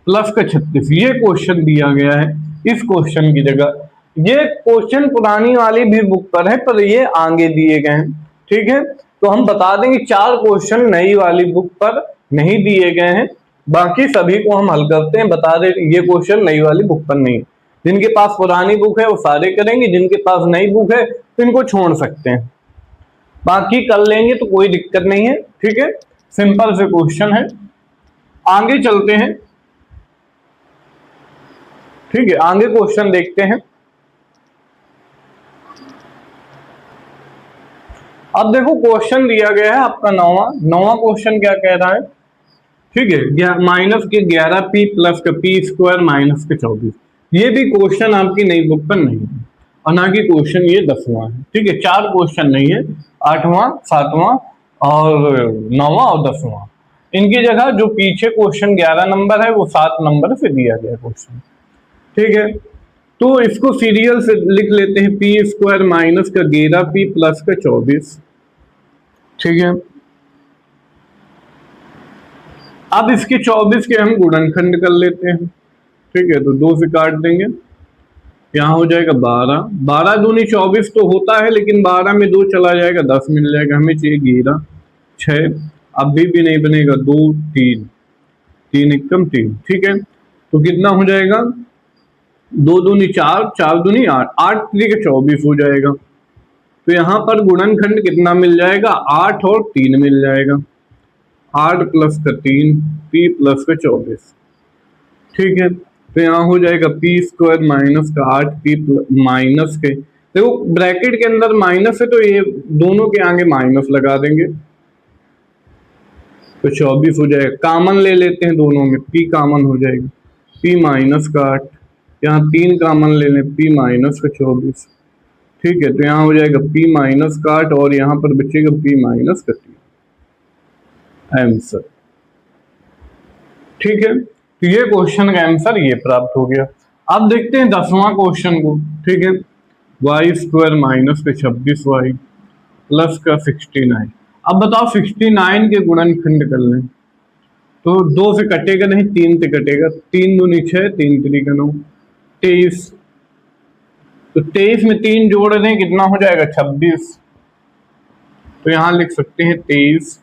A: प्लस का 36, ये क्वेश्चन दिया गया है इस क्वेश्चन की जगह। ये क्वेश्चन पुरानी वाली भी बुक पर है पर ये आगे दिए गए हैं, ठीक है। तो हम बता देंगे 4 क्वेश्चन नई वाली बुक पर नहीं दिए गए हैं, बाकी सभी को हम हल करते हैं, बता दे ये क्वेश्चन नई वाली बुक पर नहीं है। जिनके पास पुरानी बुक है वो सारे करेंगे, जिनके पास नई बुक है तो इनको छोड़ सकते हैं, बाकी कर लेंगे तो कोई दिक्कत नहीं है, ठीक है। सिंपल से क्वेश्चन है, आगे चलते हैं, ठीक है। आगे क्वेश्चन देखते हैं। अब देखो क्वेश्चन दिया गया है आपका नौवां क्वेश्चन क्या कह रहा है, ठीक है। माइनस के 11p प्लस का p स्क्वायर माइनस के 24, ये भी क्वेश्चन आपकी नई बुक पर नहीं है और ना कि क्वेश्चन ये 10वां है, ठीक है। 4 क्वेश्चन नहीं है, 8वां 7वां और 9वां और 10वां। इनकी जगह जो पीछे क्वेश्चन 11 नंबर है वो 7 नंबर से दिया गया क्वेश्चन, ठीक है। तो इसको सीरियल से लिख लेते हैं, पी स्क्वायर माइनस का 11p प्लस का 24, ठीक है। अब इसके 24 के हम गुणनखंड कर लेते हैं, ठीक है। तो 2 से काट देंगे, यहाँ हो जाएगा 12, 12 दूनी 24 तो होता है, लेकिन 12 में 2 चला जाएगा 10 मिल जाएगा, हमें चाहिए 11, 6, अब भी नहीं बनेगा, 2 3, 3 एकम 3, ठीक है। तो कितना हो जाएगा, 2 दूनी 4, 4 दूनी 8, 8 3 के 24 हो जाएगा। तो यहाँ पर गुणनखंड कितना मिल जाएगा, 8 और 3 मिल जाएगा, 8 प्लस का 3 p प्लस का 24, ठीक है। तो यहाँ हो जाएगा p स्क्वायर माइनस का 8p माइनस के, देखो ब्रैकेट के अंदर माइनस है तो ये दोनों के आगे माइनस लगा देंगे, तो 24 हो जाएगा। कॉमन ले लेते हैं दोनों में, p कॉमन हो जाएगा, p माइनस का 8, यहाँ 3 कॉमन ले लें, p माइनस का 24, ठीक है। तो यहाँ हो जाएगा p माइनस का 8 और यहाँ पर बचेगा p माइनस का 3, आंसर, ठीक है। तो ये क्वेश्चन का आंसर ये प्राप्त हो गया। अब देखते हैं 10वां क्वेश्चन को, ठीक है। वाई स्क्वायर माइनस का 26y प्लस का 69। अब बताओ 69 के गुणनखंड कर लें, तो 2 से कटेगा नहीं, 3 से कटेगा, 3 दूनी 6, 3 3 का 9, 23, तो 23 में 3 जोड़ दें कितना हो जाएगा 26, तो यहां लिख सकते हैं 23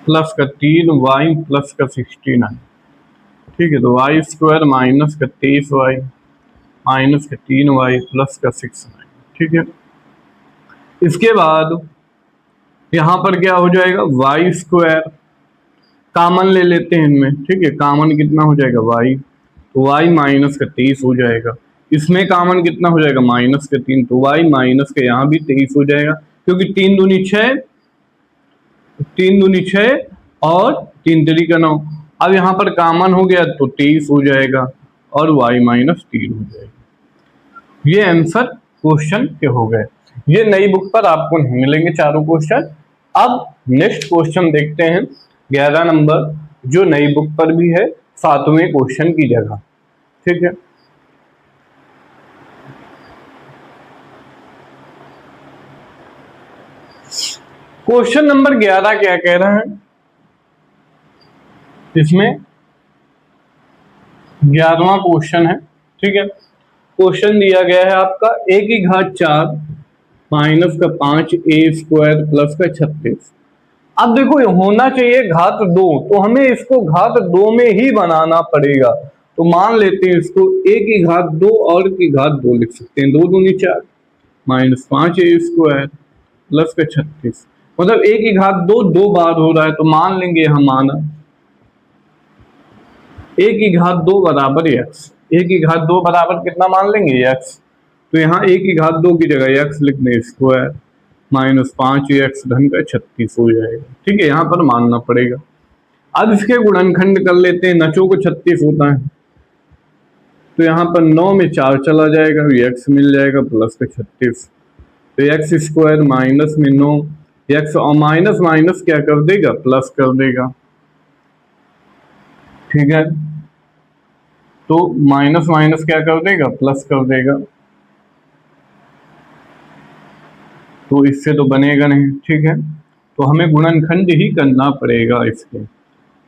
A: प्लस का 3 वाई प्लस का 69, ठीक है। तो वाई स्क्वायर माइनस का 23y माइनस का 3y प्लस का 69, ठीक है। इसके बाद यहां पर क्या हो जाएगा, वाई स्क्वायर कॉमन ले लेते हैं इनमें, ठीक है। कॉमन कितना हो जाएगा y, तो y माइनस का 23 हो जाएगा, इसमें कॉमन कितना हो जाएगा माइनस का 3, तो y माइनस का यहाँ भी 23 हो जाएगा, क्योंकि 3 दूनी 6, 3 दूनी 6 और 3 3 का 9, अब यहाँ पर कॉमन हो गया तो 23 हो जाएगा और y माइनस 3 हो जाएगा। ये आंसर क्वेश्चन के हो गए। ये नई बुक पर आपको नहीं मिलेंगे चारों क्वेश्चन। अब नेक्स्ट क्वेश्चन देखते हैं 11 नंबर, जो नई बुक पर भी है 7वें क्वेश्चन की जगह, ठीक है। क्वेश्चन नंबर 11 क्या कह रहा है, इसमें 11वां क्वेश्चन है, ठीक है। क्वेश्चन दिया गया है आपका a की घात 4 माइनस का 5a स्क्वायर प्लस का 36। अब देखो ये होना चाहिए घात 2, तो हमें इसको घात 2 में ही बनाना पड़ेगा। तो मान लेते हैं इसको a की घात 2 और की घात 2 लिख सकते हैं, 2 दूनी 4 माइनस 5a स्क्वायर प्लस का 36, मतलब a की घात 2 2 बार हो रहा है, तो मान लेंगे यहां माना a की घात 2 बराबर x, a की घात 2 बराबर कितना मान लेंगे x, तो यहाँ a की घात 2 की जगह x लिख दें स्क्वायर माइनस 5x धन का 36 हो जाएगा। ठीक है, यहाँ पर मानना पड़ेगा। अब इसके गुणनखंड कर लेते हैं, नचों को 36 होता है, तो यहाँ पर 9 में 4 चला जाएगा, x मिल जाएगा प्लस का 36, तो एक्स स्क्वायर माइनस में 9, एक्स और माइनस माइनस क्या कर देगा, प्लस कर देगा। ठीक है, तो माइनस माइनस क्या कर देगा, प्लस कर देगा, तो इससे तो बनेगा नहीं। ठीक है, तो हमें गुणनखंड ही करना पड़ेगा इसके।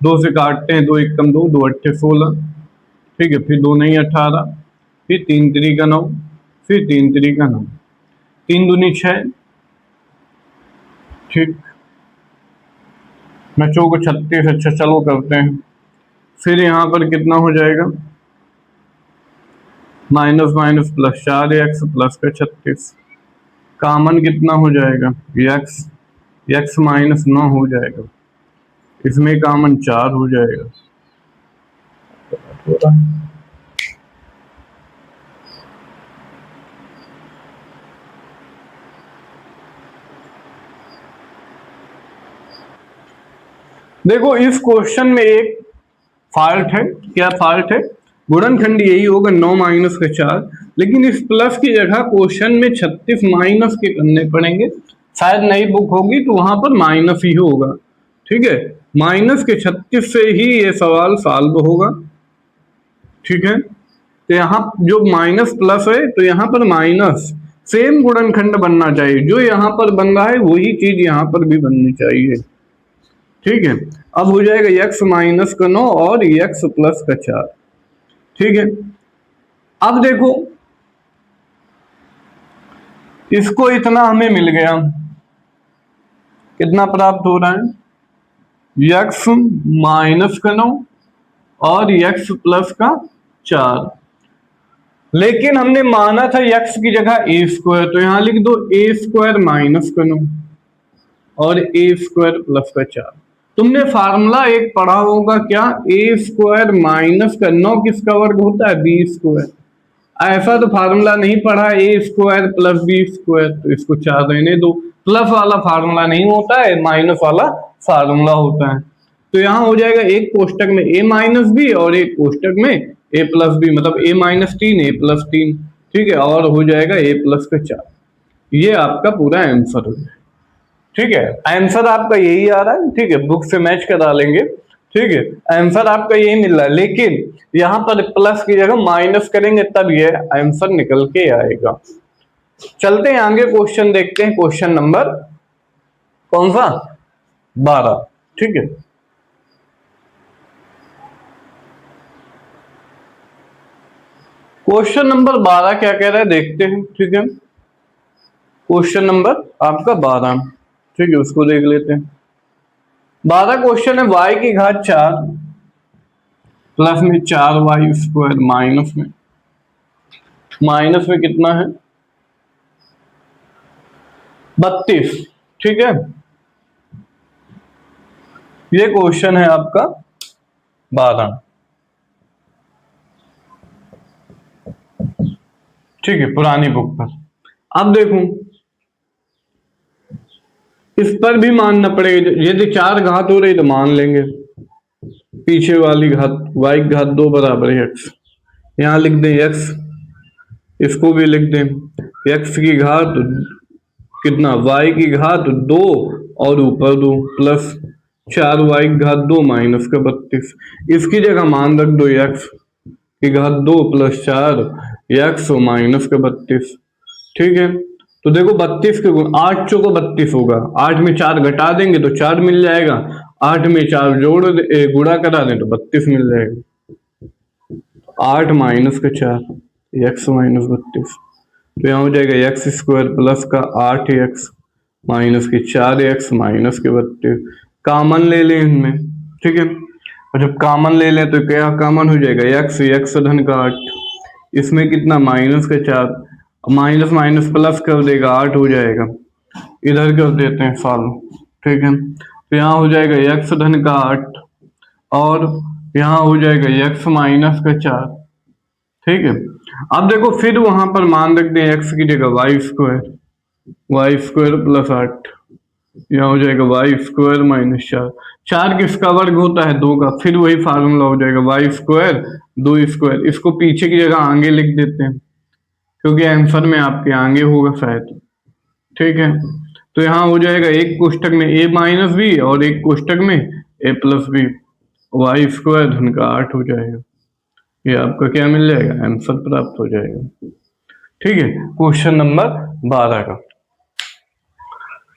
A: 2 से काटते हैं, 2 एक कम 2, 2 अट्ठे 16, ठीक है, फिर 2 नहीं 18, फिर 3 3 का 9, फिर 3 3 का 9, 3 दूनी 6, ठीक, बच्चों को 36, अच्छा चलो करते हैं। फिर यहाँ पर कितना हो जाएगा, minus minus plus 4x plus का 36, कॉमन कितना हो जाएगा, x, x माइनस 9 हो जाएगा, इसमें कॉमन 4 हो जाएगा। देखो इस क्वेश्चन में एक फॉल्ट है, क्या फॉल्ट है, गुणनखंड यही होगा 9 माइनस का 4, लेकिन इस प्लस की जगह क्वेश्चन में 36 माइनस के करने पड़ेंगे, शायद नई बुक होगी तो वहां पर माइनस ही होगा। ठीक है, माइनस के 36 से ही ये सवाल सॉल्व होगा। ठीक है, तो यहाँ जो माइनस प्लस है तो यहाँ पर माइनस, सेम गुणनखंड बनना चाहिए, जो यहाँ पर बन रहा है वही चीज यहाँ पर भी बननी चाहिए। ठीक है, अब हो जाएगा x माइनस का 9 और x प्लस का 4। ठीक है, अब देखो इसको इतना हमें मिल गया, कितना प्राप्त हो रहा है, x माइनस का 9 और x प्लस का 4, लेकिन हमने माना था x की जगह a स्क्वायर, तो यहां लिख दो a स्क्वायर माइनस का 9 और a स्क्वायर प्लस का 4। तुमने फार्मूला एक पढ़ा होगा क्या, a स्क्वायर माइनस का 9 किसका वर्ग होता है, b स्क्वायर। ऐसा तो फार्मूला नहीं पढ़ा, a square plus b square, तो इसको 4 रहने दो, प्लस वाला फार्मूला नहीं होता है, माइनस वाला फार्मूला होता है। तो यहाँ हो जाएगा एक कोष्टक में a माइनस बी और एक कोष्टक में a प्लस बी, मतलब a माइनस 3 a प्लस 3। ठीक है, और हो जाएगा a प्लस का 4, ये आपका पूरा आंसर हो जाएगा। ठीक है, आंसर आपका यही आ रहा है। ठीक है, बुक से मैच करा लेंगे। ठीक है, आंसर आपका यही मिल रहा है, लेकिन यहाँ पर प्लस की जगह माइनस करेंगे तब ये आंसर निकल के आएगा। चलते हैं आगे, क्वेश्चन देखते हैं, क्वेश्चन नंबर कौन सा, 12। ठीक है, क्वेश्चन नंबर 12 क्या कह रहा है देखते हैं। ठीक है, क्वेश्चन नंबर आपका 12, ठीक है, उसको देख लेते हैं। 12 क्वेश्चन है, y की घात 4 प्लस में 4y स्क्वायर माइनस में कितना है, 32। ठीक है, ये क्वेश्चन है आपका 12। ठीक है, पुरानी बुक पर। अब देखो इस पर भी मानना पड़ेगा, यदि 4 घात हो रही तो मान लेंगे पीछे वाली घात, y की घात 2 बराबर है x, यहां लिख दें x, इसको भी लिख दें x की घात कितना, y की घात 2 और ऊपर 2 प्लस 4y की घात 2 माइनस का 32, इसकी जगह मान रख दो x की घात 2 प्लस 4 x माइनस का 32। ठीक है, तो देखो 32 के गुण 8 चौको 32 होगा, 8 में 4 घटा देंगे तो 4 मिल जाएगा, 8 में 4 गुणा करा दें तो 32 मिल जाएगा। 8 माइनस का 4 x माइनस 32, तो यहाँ हो जाएगा x स्क्वायर प्लस का 8x माइनस के 4x माइनस के 32, कॉमन ले लें इनमें। ठीक है, और जब कॉमन ले लें तो क्या कॉमन हो जाएगा, x धन का 8, इसमें कितना माइनस का 4, माइनस माइनस प्लस कर देगा 8 हो जाएगा, इधर कर देते हैं सॉल्व। ठीक है, तो यहाँ हो जाएगा x धन का 8 और यहाँ हो जाएगा x माइनस का 4। ठीक है, अब देखो फिर वहां पर मान रख दें एक्स की जगह वाई स्क्वायर प्लस 8, यहाँ हो जाएगा वाई स्क्वायर माइनस 4। 4 किसका वर्ग होता है? 2 का। फिर वही फार्मूला हो जाएगा वाई स्क्वायर 2 स्क्वायर। इसको पीछे की जगह आगे लिख देते हैं क्योंकि आंसर में आपके आगे होगा शायद। ठीक है, तो यहाँ हो जाएगा एक कोष्टक में a माइनस बी और एक कोष्टक में a plus b, y square धन का 8 हो जाएगा। ये आपका क्या मिल जाएगा? आंसर प्राप्त हो जाएगा। ठीक है, क्वेश्चन नंबर 12 का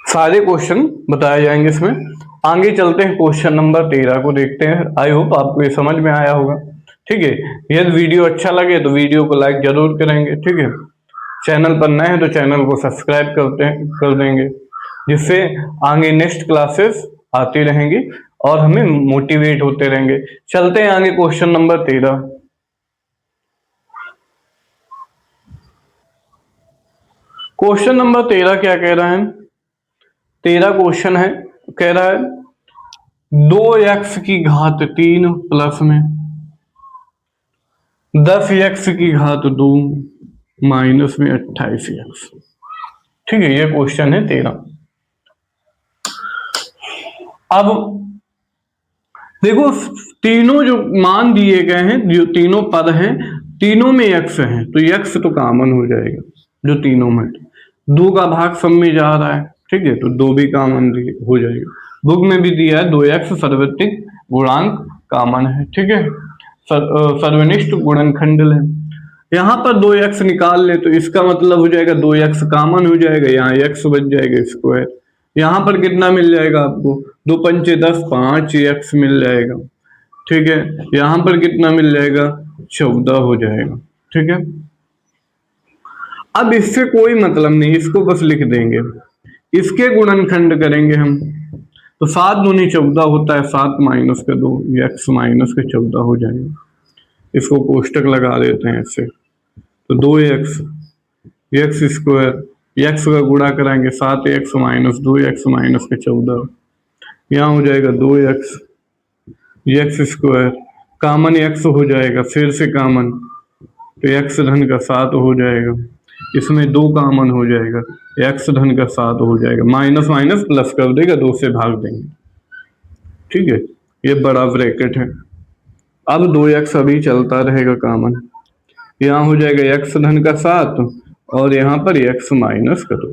A: सारे क्वेश्चन बताए जाएंगे इसमें। आगे चलते हैं, क्वेश्चन नंबर 13 को देखते हैं। आई होप आपको ये समझ में आया होगा। ठीक है, यदि वीडियो अच्छा लगे तो वीडियो को लाइक जरूर करेंगे। ठीक है, चैनल पर नए हैं तो चैनल को सब्सक्राइब कर देंगे, जिससे आगे नेक्स्ट क्लासेस आती रहेंगी और हमें मोटिवेट होते रहेंगे। चलते हैं आगे, क्वेश्चन नंबर 13। क्वेश्चन नंबर 13 क्या कह रहा है? 13 क्वेश्चन है, कह रहा है 2x की घात 3 प्लस में 10x की घात 2 माइनस में 28x। ठीक है, ये क्वेश्चन है 13। अब देखो तीनों जो मान दिए गए हैं, जो तीनों पद हैं, तीनों में x है तो x तो कॉमन हो जाएगा। जो तीनों में 2 का भाग सब में जा रहा है, ठीक है, तो 2 भी कॉमन हो जाएगा। बुक में भी दिया है 2x सर्वत्रिक गुणांक कॉमन है। ठीक है, सर्वनिष्ठ गुणनखंड है। यहाँ पर 2x निकाल ले तो इसका मतलब हो जाएगा 2x कॉमन हो जाएगा, यहाँ x बच जाएगा स्क्वायर। यहाँ पर कितना मिल जाएगा आपको? 2 पंचे 10, 5x मिल जाएगा। ठीक है, यहाँ पर कितना मिल जाएगा? 14 हो जाएगा। ठीक है, अब इससे कोई मतलब नहीं, इसको बस लिख देंगे। इसके गुणनखंड करेंगे हम तो 7 दूनी 14 होता है, 7 माइनस का 2, x माइनस का 14 हो जाएगा। इसको कोष्टक लगा देते हैं इससे, तो 2x x स्क्वायर, x का गुणा कराएंगे 7x माइनस 2x माइनस का 14, यहाँ हो जाएगा 2x x square, common x हो जाएगा, फिर से कॉमन तो x धन का 7 हो जाएगा। इसमें 2 कॉमन हो जाएगा, x धन का 7 हो जाएगा। माइनस माइनस प्लस कर देगा, 2 से भाग देंगे। ठीक है, ये बड़ा ब्रैकेट है। अब 2x अभी चलता रहेगा कॉमन, यहाँ हो जाएगा x धन का 7 और यहाँ पर x माइनस का 2।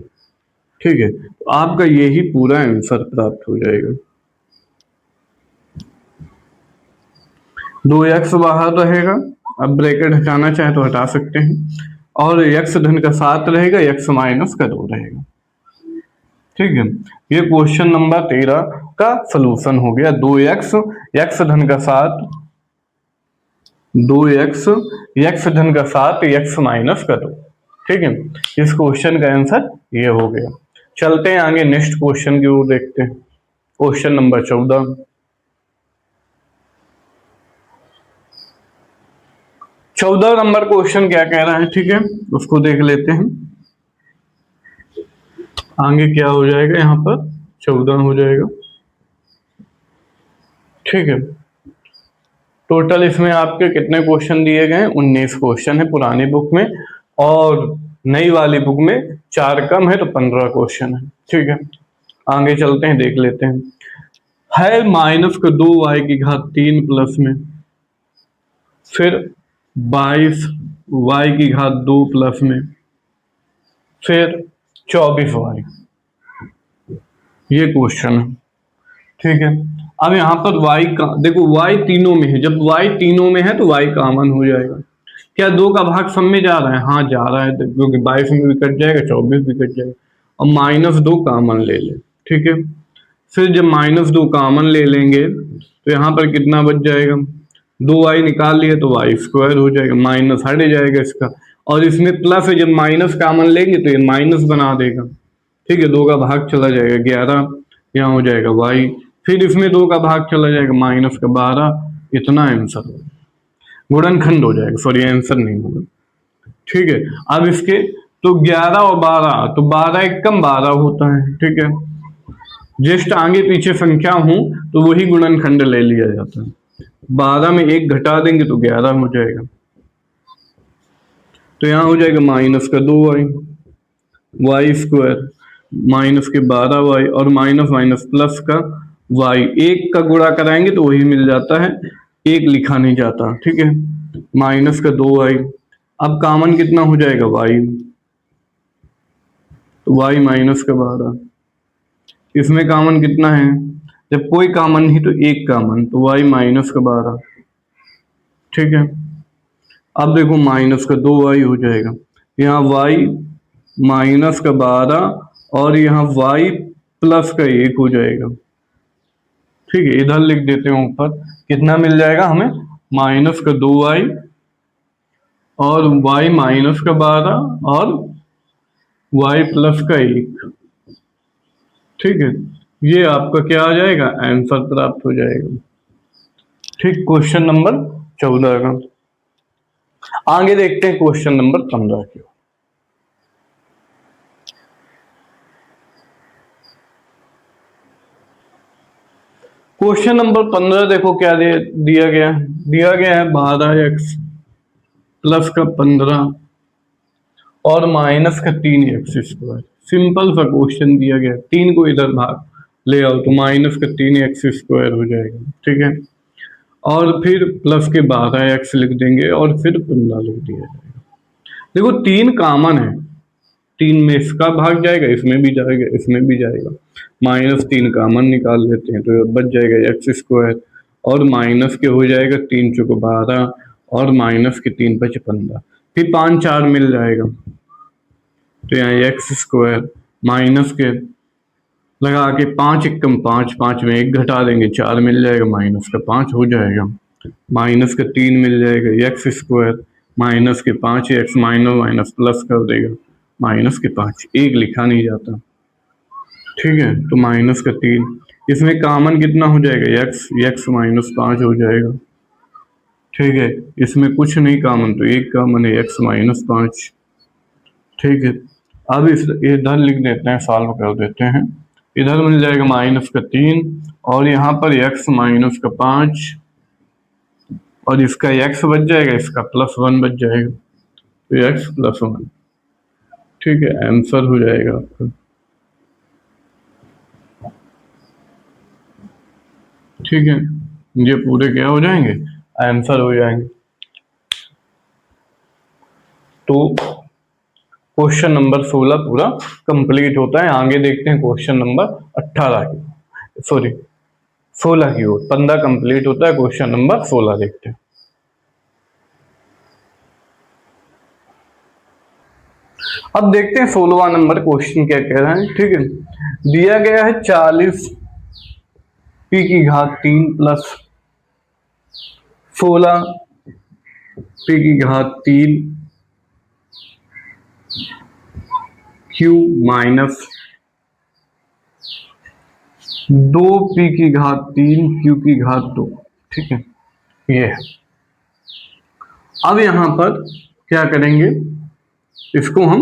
A: ठीक है, तो आपका यही पूरा आंसर प्राप्त हो जाएगा। 2x बाहर रहेगा, अब ब्रैकेट हटाना चाहे तो हटा सकते हैं, और x धन का 7 रहेगा, x माइनस का 2 रहेगा। ठीक है, ये क्वेश्चन नंबर 13 का सलूशन हो गया। 2x x धन का 7, 2x x धन का 7 x माइनस का 2। ठीक है, इस क्वेश्चन का आंसर ये हो गया। चलते हैं आगे नेक्स्ट क्वेश्चन की ओर देखते हैं। Question number 14। 14 नंबर क्वेश्चन क्या कह रहा है? ठीक है, उसको देख लेते हैं। आगे क्या हो जाएगा? यहाँ पर 14 हो जाएगा। ठीक है, टोटल इसमें आपके कितने क्वेश्चन दिए गए हैं? 19 क्वेश्चन है पुरानी बुक में, और नई वाली बुक में 4 कम है तो 15 क्वेश्चन है। ठीक है, आगे चलते हैं, देख लेते हैं। है माइनस का 2y की घात 3 प्लस में, फिर 22y की घात 2 प्लस में, फिर 24y। ये क्वेश्चन है। ठीक है, अब यहाँ पर y का देखो, y तीनों में है। जब y तीनों में है तो y कॉमन हो जाएगा। क्या 2 का भाग सब में जा रहा है? हाँ जा रहा है, क्योंकि 22 में भी कट जाएगा, 24 भी कट जाएगा, और -2 कॉमन ले ले। ठीक है, फिर जब -2 कॉमन ले लेंगे तो यहाँ पर कितना बच जाएगा? 2y निकाल लिए तो y स्क्वायर हो जाएगा, माइनस हट जाएगा इसका, और इसमें प्लस है, जब माइनस कॉमन लेंगे तो ये माइनस बना देगा। ठीक है, 2 का भाग चला जाएगा 11, यहाँ हो जाएगा y, फिर इसमें 2 का भाग चला जाएगा माइनस का 12। इतना आंसर होगा, गुणनखंड हो जाएगा, सॉरी आंसर नहीं होगा। ठीक है, अब इसके तो 11 और 12, तो 12 एक कम 12 होता है। ठीक है, जस्ट आगे पीछे संख्या हूं तो वही गुणनखंड ले लिया जाता है। 12 में 1 घटा देंगे तो 11 हो जाएगा। तो यहाँ हो जाएगा माइनस का 2y, वाई स्क्वायर माइनस के 12y और माइनस माइनस प्लस का y। एक का गुणा कराएंगे तो वही मिल जाता है, एक लिखा नहीं जाता, ठीक है। माइनस का 2y, अब कॉमन कितना हो जाएगा y, तो y माइनस का 12। इसमें कॉमन कितना है, जब कोई कॉमन नहीं तो एक कॉमन, तो y माइनस का 12, ठीक है। अब देखो माइनस का 2y हो जाएगा, यहाँ y माइनस का 12 और यहाँ y प्लस का 1 हो जाएगा, ठीक है। इधर लिख देते हैं ऊपर, कितना मिल जाएगा हमें, माइनस का 2y और y माइनस का 12 और y प्लस का 1, ठीक है। ये आपका क्या आ जाएगा, आंसर प्राप्त हो जाएगा, ठीक। क्वेश्चन नंबर 14 का। आगे देखते हैं क्वेश्चन नंबर 15 की। क्वेश्चन नंबर 15 देखो क्या दिया गया है 12x प्लस का 15 और माइनस का 3x स्क्वायर। सिंपल सा क्वेश्चन दिया गया, 3 को इधर भाग ले आओ तो माइनस का 3x स्क्वायर हो जाएगा, ठीक है। और फिर प्लस के 12x लिख देंगे और फिर 15 लिख दिया जाएगा। देखो 3 कॉमन है, 3 में इसका भाग जाएगा, इसमें भी जाएगा, इसमें भी जाएगा। माइनस 3 कॉमन निकाल लेते हैं तो बच जाएगा x स्क्वायर और माइनस के हो जाएगा 3 चौको 12 और माइनस के 3 5 15, फिर 5 4 मिल जाएगा तो यहाँ x स्क्वायर माइनस के लगा के 5 एकम 5, 5 में 1 घटा देंगे 4 मिल जाएगा, माइनस का 5 हो जाएगा, माइनस का 3 मिल जाएगा x स्क्वायर माइनस के 5 x माइनस माइनस प्लस कर देगा माइनस के 5, 1 लिखा नहीं जाता, ठीक है। तो माइनस का 3, इसमें कॉमन कितना हो जाएगा x माइनस 5 हो जाएगा, ठीक है। इसमें कुछ नहीं कॉमन तो 1 कॉमन है x माइनस 5, ठीक है। अब इस इधर लिख देते हैं, सॉल्व कर देते हैं। इधर मिल जाएगा माइनस का 3 और यहाँ पर x माइनस का 5 और इसका x बच जाएगा, इसका प्लस 1 बच जाएगा तो x प्लस 1, ठीक है। आंसर हो जाएगा आपका, ठीक है। ये पूरे क्या हो जाएंगे, आंसर हो जाएंगे। तो क्वेश्चन नंबर 16 पूरा कंप्लीट होता है। आगे देखते हैं क्वेश्चन नंबर 18 की, सॉरी 16 की ओर। 15 कंप्लीट होता है, क्वेश्चन नंबर 16 देखते हैं। अब देखते हैं 16वां नंबर क्वेश्चन क्या कह रहा है, ठीक है। दिया गया है 40 p की घात 3 प्लस 16 p की घात 3 q माइनस 2p की घात 3 q की घात 2, ठीक है। ये है। अब यहां पर क्या करेंगे, इसको हम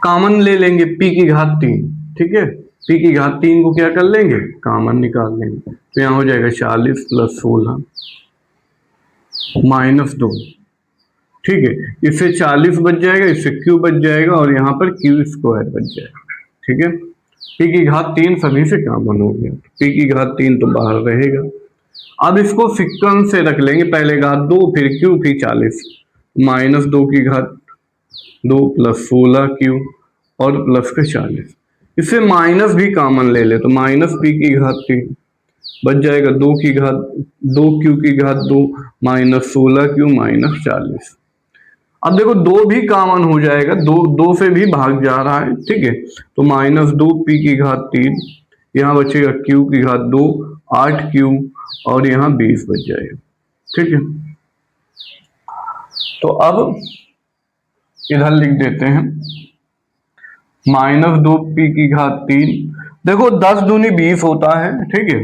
A: कॉमन ले लेंगे p की घात 3, ठीक है। p की घात 3 को क्या कर लेंगे, कॉमन निकाल लेंगे तो यहाँ हो जाएगा 40 प्लस 16 माइनस 2, ठीक है। इससे 40 बच जाएगा, इससे q बच जाएगा और यहाँ पर q स्क्वायर बच जाएगा, ठीक है। p की घात 3 सभी से कॉमन हो गया, p की घात 3 तो बाहर रहेगा। अब इसको सीक्वेंस से रख लेंगे, पहले घात 2 फिर q फिर 40, माइनस 2 की घात 2 प्लस 16 q और प्लस का 40। इससे माइनस भी कॉमन ले ले तो माइनस p की घात 3 बच जाएगा, 2 की घात 2 q की घात 2 माइनस 16 q माइनस 40। अब देखो 2 भी कॉमन हो जाएगा, 2 से भी भाग जा रहा है, ठीक है। तो माइनस 2 p की घात 3, यहाँ बचेगा q की घात 2 8 q और यहाँ 20 बच जाएगा, ठीक है। तो अब इधर लिख देते हैं माइनस 2 p की घात 3, देखो 10 दूनी 20 होता है, ठीक है।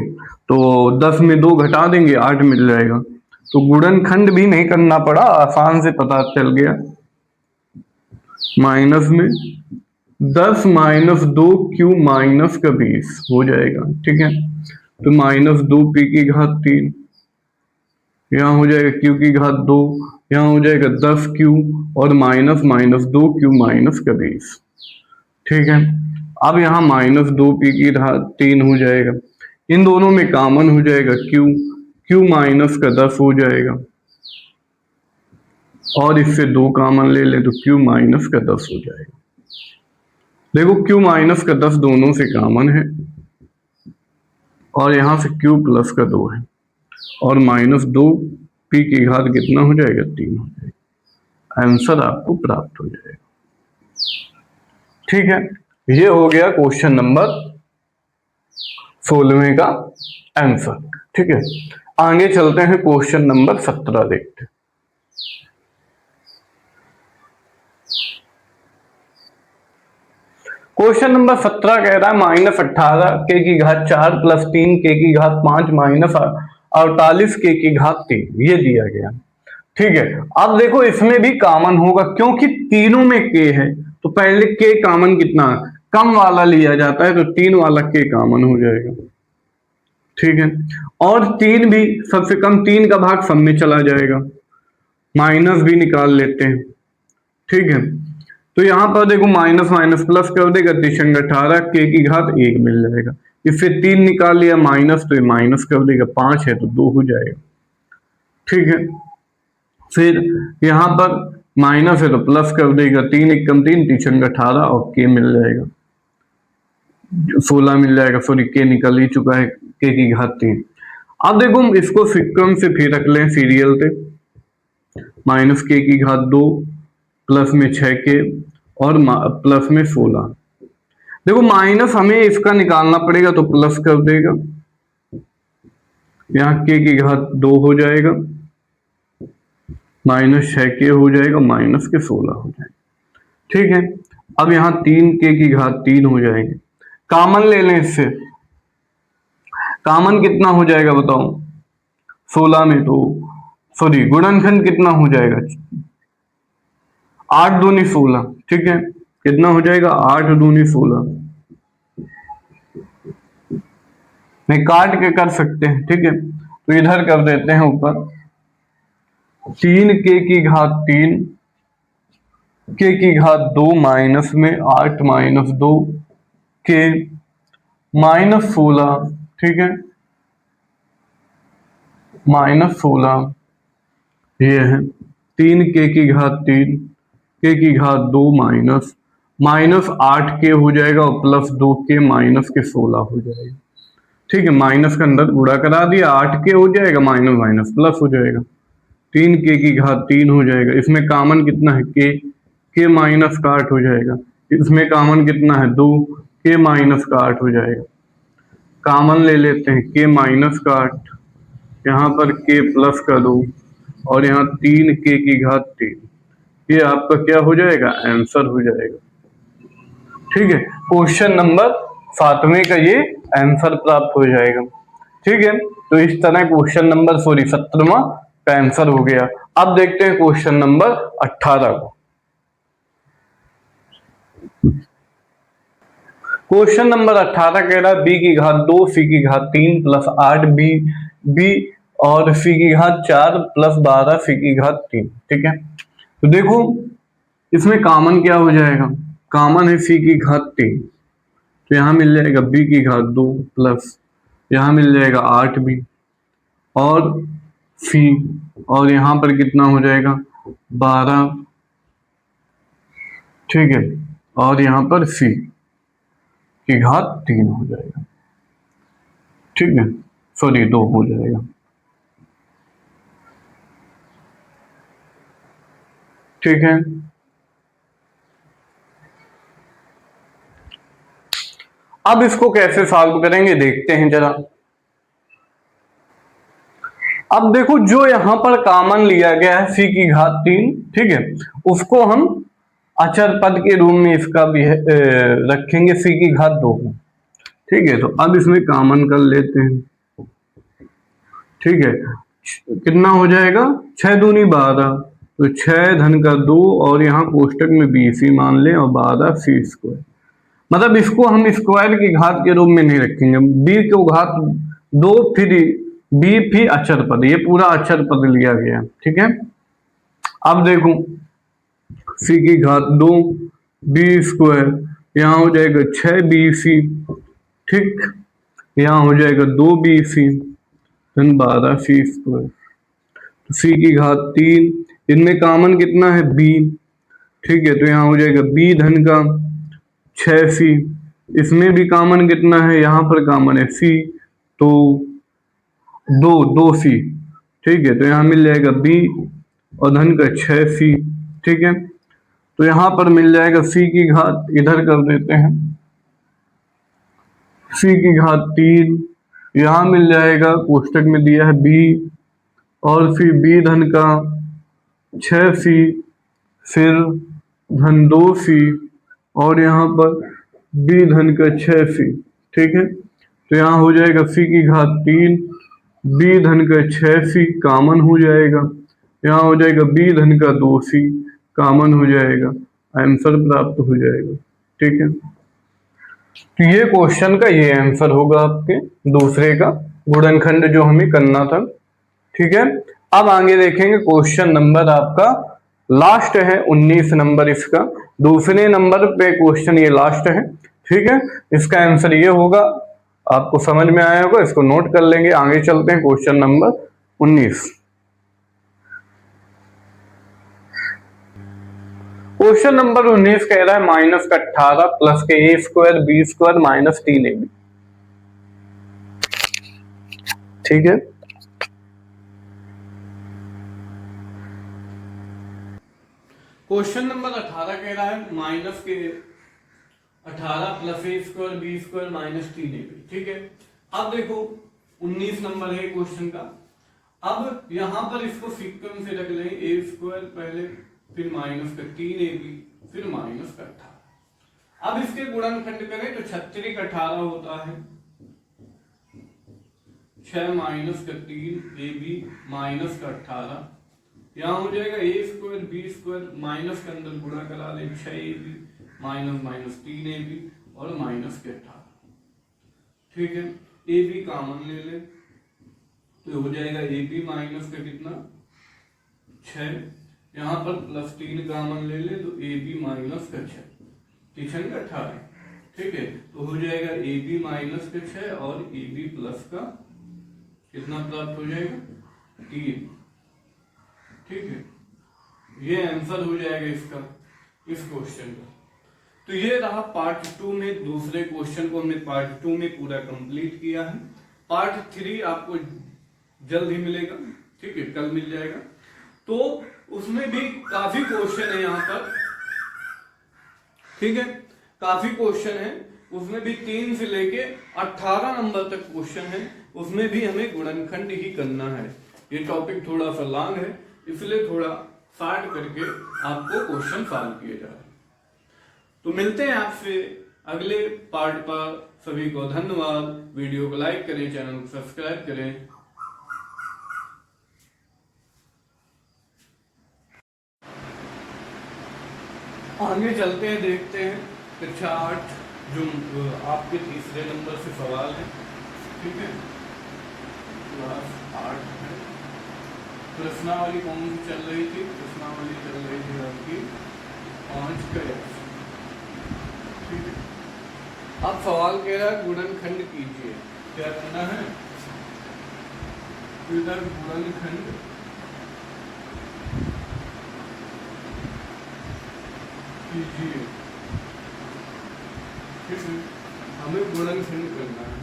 A: तो 10 में 2 घटा देंगे 8 मिल जाएगा, तो गुणनखंड भी नहीं करना पड़ा, आसान से पता चल गया। माइनस में 10 माइनस 2 q माइनस का 20 हो जाएगा, ठीक है। तो माइनस 2 p की घात 3 यहाँ हो जाएगा क्यू की घात 2, यहाँ हो जाएगा 10 क्यू और माइनस माइनस 2 क्यू माइनस का 20। ठीक है, अब यहाँ माइनस 2 पी की घात 3 हो जाएगा, इन दोनों में कॉमन हो जाएगा क्यू, क्यू माइनस का 10 हो जाएगा और इससे 2 कॉमन ले ले तो क्यू माइनस का 10 हो जाएगा। देखो क्यू माइनस का 10 दोनों से कॉमन है और यहाँ से क्यू प्लस का 2 है और माइनस 2 पी की घात कितना हो जाएगा 3 हो जाएगा। आंसर आपको प्राप्त हो जाएगा। ठीक है, ये हो गया क्वेश्चन नंबर 16 का आंसर। ठीक है, आगे चलते हैं क्वेश्चन नंबर 17 देखते हैं। क्वेश्चन नंबर 17 कह रहा है माइनस 18 के की घात 4 प्लस 3 के की घात 5 माइनस 48 के की घात 3, ये दिया गया। ठीक है, अब देखो इसमें भी कॉमन होगा क्योंकि तीनों में के है, तो पहले के कॉमन कितना है, कम वाला लिया जाता है, तो 3 वाला के कॉमन हो जाएगा। ठीक है, और 3 भी सबसे कम, 3 का भाग सब में चला जाएगा, माइनस भी निकाल लेते हैं। ठीक है, तो यहां पर देखो माइनस माइनस प्लस कर देगा, 18 के की घात 1 मिल जाएगा, इससे 3 निकाल लिया माइनस, तो ये माइनस कर देगा, 5 है तो 2 हो जाएगा। ठीक है, फिर यहां पर माइनस है तो प्लस कर देगा, 3 1 कम 3, 3 18 और के मिल जाएगा, 16 मिल जाएगा, सॉरी के निकल ही चुका है, के की घात 3। अब देखो इसको सिक्वेंस से फिर रख लें सीरियल से, माइनस के की घात 2 प्लस में 6 के और प्लस में 16। देखो माइनस हमें इसका निकालना पड़ेगा तो प्लस कर देगा, यहाँ के की घात 2 हो जाएगा, माइनस 6 के हो जाएगा, माइनस के 16 हो जाएगा। ठीक है, अब यहाँ 3 के की घात 3 हो जाएंगे, कॉमन ले लें इससे, कॉमन कितना हो जाएगा बताओ, 16 में तो सॉरी गुणनखंड कितना हो जाएगा, 8 दूनी 16। ठीक है, कितना हो जाएगा, 8 दूनी 16, नहीं काट के कर सकते हैं। ठीक है, तो इधर कर देते हैं ऊपर, 3 के की घात 3 के की घात 2 माइनस में 8 माइनस 2 के माइनस 16। ठीक है, माइनस 16 ये है, 3 के की घात 3 के की घात 2 माइनस माइनस 8 के हो जाएगा और प्लस 2 के माइनस के 16 हो जाएगा। ठीक है, माइनस का अंदर गुणा करा दिया, 8 के हो जाएगा, माइनस माइनस प्लस हो जाएगा, 3 के की घात 3 हो जाएगा, इसमें कॉमन कितना है के माइनस का 8 हो जाएगा, इसमें कॉमन कितना है 2, के माइनस का 8 हो जाएगा, कॉमन ले लेते हैं के माइनस का 8, यहाँ पर के प्लस का 2 और यहाँ 3 के की घात 3, ये आपका क्या हो जाएगा, आंसर हो जाएगा। ठीक है, क्वेश्चन नंबर 7वें का ये आंसर प्राप्त हो जाएगा। ठीक है, तो इस तरह क्वेश्चन नंबर 17वां का आंसर हो गया। अब देखते हैं क्वेश्चन नंबर 18 को। क्वेश्चन नंबर 18 कह रहा है बी की घात 2 सी की घात 3 प्लस 8 बी और सी की घात 4 प्लस 12 सी की घात 3। ठीक है, तो देखो इसमें कॉमन क्या हो जाएगा, कॉमन है सी की घात 3, तो यहां मिल जाएगा बी की घात 2 प्लस यहां मिल जाएगा 8 बी और सी, और यहां पर कितना हो जाएगा 12। ठीक है, और यहां पर सी की घात 3 हो जाएगा। ठीक है, सॉरी 2 हो जाएगा। ठीक है, अब इसको कैसे सॉल्व करेंगे देखते हैं जरा। अब देखो जो यहां पर कॉमन लिया गया है सी की घात 3, ठीक है, उसको हम अचर पद के रूप में इसका भी रखेंगे सी की घात 2। ठीक है, तो अब इसमें कॉमन कर लेते हैं। ठीक है, कितना हो जाएगा 6 दूनी 12, तो 6 धन का 2 और यहाँ कोष्टक में BC मान लें और 12 सी स्क्वायर, मतलब इसको हम स्क्वायर की घात के रूप में नहीं रखेंगे, बी को घात 2 फिर बी भी अचर पद, ये पूरा अचर पद लिया गया, ठीक है। अब देखो सी की घात 2 बी स्क्वायर, यहाँ हो जाएगा 6bc, ठीक। यहाँ हो जाएगा 2bc धन 12c स्क्वायर, तो सी की घात 3, इनमें कॉमन कितना है b, ठीक है। तो यहाँ हो जाएगा b धन का 6c, इसमें भी कॉमन कितना है, यहाँ पर कॉमन है c, तो 2c, ठीक है। तो यहाँ मिल जाएगा b और धन का 6c, ठीक है। तो यहाँ पर मिल जाएगा c की घात, इधर कर देते हैं, c की घात 3, यहाँ मिल जाएगा कोष्टक में दिया है b, और फिर b धन का 6c, फिर धन 2c, और यहाँ पर b धन का 6c, ठीक है। तो यहाँ हो जाएगा c की घात 3, b धन का 6c कॉमन हो जाएगा, यहाँ हो जाएगा b धन का 2c कॉमन हो जाएगा, आंसर प्राप्त हो जाएगा, ठीक है। तो ये क्वेश्चन का ये आंसर होगा आपके दूसरे का गुणनखंड जो हमें करना था, ठीक है। अब आगे देखेंगे क्वेश्चन नंबर आपका लास्ट है 19 नंबर, इसका दूसरे नंबर पे क्वेश्चन ये लास्ट है, ठीक है। इसका आंसर ये होगा, आपको समझ में आया होगा, इसको नोट कर लेंगे। आगे चलते हैं क्वेश्चन नंबर 19। क्वेश्चन नंबर 19 कह रहा है -18 प्लस के a square b square minus 3ab, ठीक है। क्वेश्चन नंबर 18 कह रहा है माइनस के 18 प्लस a square b square minus 3ab, ठीक है। अब देखो 19 नंबर है क्वेश्चन का। अब यहां पर इसको सीक्वेंस से रख लें, ए स्क्वायर पहले, फिर माइनस का 3ab, फिर माइनस का 18। अब इसके गुणनखंड करें तो 36 का 18 होता है, 6 माइनस का 3ab माइनस का 18, यहाँ हो जाएगा ए स्क्वायर बी स्क्वायर, माइनस के अंदर गुणा करा ले, 6ab माइनस माइनस 3ab और माइनस के 18, ठीक है। ए बी कॉमन ले ले तो हो जाएगा ए बी माइनस का कितना 6, यहाँ पर प्लस 3 कॉमन ले ले तो ए बी माइनस का 6, 3 का 18, ठीक है। तो हो जाएगा ए बी माइनस का 6 और ए बी प्लस का कितना प्राप्त हो जाएगा 3, ठीक है। ये आंसर हो जाएगा इसका, इस क्वेश्चन का। तो ये रहा पार्ट 2 में, दूसरे क्वेश्चन को हमने पार्ट 2 में पूरा कंप्लीट किया है। पार्ट 3 आपको जल्द ही मिलेगा, ठीक है, कल मिल जाएगा। तो उसमें भी काफी क्वेश्चन है यहाँ पर, ठीक है, काफी क्वेश्चन है उसमें भी 3 से लेके 18 नंबर तक क्वेश्चन है, उसमें भी हमें गुणनखंड ही करना है। ये टॉपिक थोड़ा सा लॉन्ग है, इसलिए थोड़ा शॉर्ट करके आपको क्वेश्चन सॉल्व किए जा रहे हैं। तो मिलते हैं आपसे अगले पार्ट पर। सभी को धन्यवाद। वीडियो को लाइक करें, चैनल को सब्सक्राइब करें। आगे चलते हैं, देखते हैं कक्षा 8 जो आपके तीसरे नंबर से सवाल है, ठीक है, क्लास 8 है। प्रश्नावली कौन सी चल रही थी? प्रश्नावली चल रही थी आपकी 5 का x, ठीक है। अब सवाल कह रहा है गुणनखंड कीजिए, क्या करना है? इधर गुणनखंड कीजिए, ठीक है, हमें गुणनखंड करना है।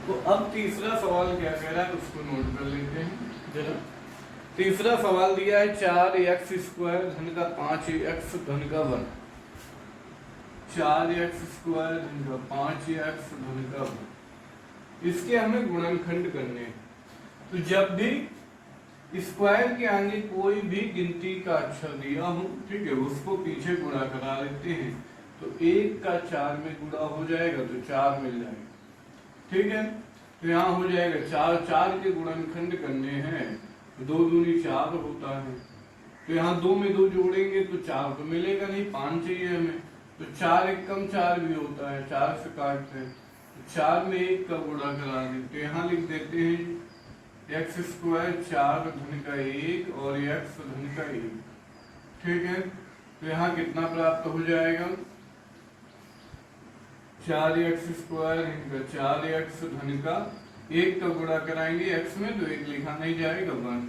A: तो अब तीसरा सवाल क्या कह रहा है उसको नोट कर लेते हैं जरा। तीसरा सवाल दिया है 4x स्क्वायर धन का 5x धन का 1, 4x स्क्वायर धन का 5x धन का 1, इसके हमें गुणनखंड करने हैं। तो जब भी स्क्वायर के आगे कोई भी गिनती का अक्षर दिया हो, ठीक है, उसको पीछे गुणा करा लेते हैं। तो 1 का 4 में गुणा हो जाएगा तो 4 मिल जाएगा, ठीक है। तो यहाँ हो जाएगा 4, 4 के गुणनखंड करने हैं, 2 दूनी 4 होता है। तो यहाँ 2 में 2 जोड़ेंगे तो 4 तो मिलेगा नहीं, 5 चाहिए हमें। तो 4 एक कम 4 भी होता है, 4 से काटते हैं 4 में 1 का गुणा करा देते हैं, यहाँ लिख देते हैं एक्स स्क्वायर 4 धन का 1 और एक्स धन का 1। ठीक है, तो यहाँ कितना प्राप्त हो जाएगा, 4x स्क्वायर इनका 4x धन का 1 का गुणा कराएंगे एक्स में तो 1 लिखा नहीं जाएगा, 1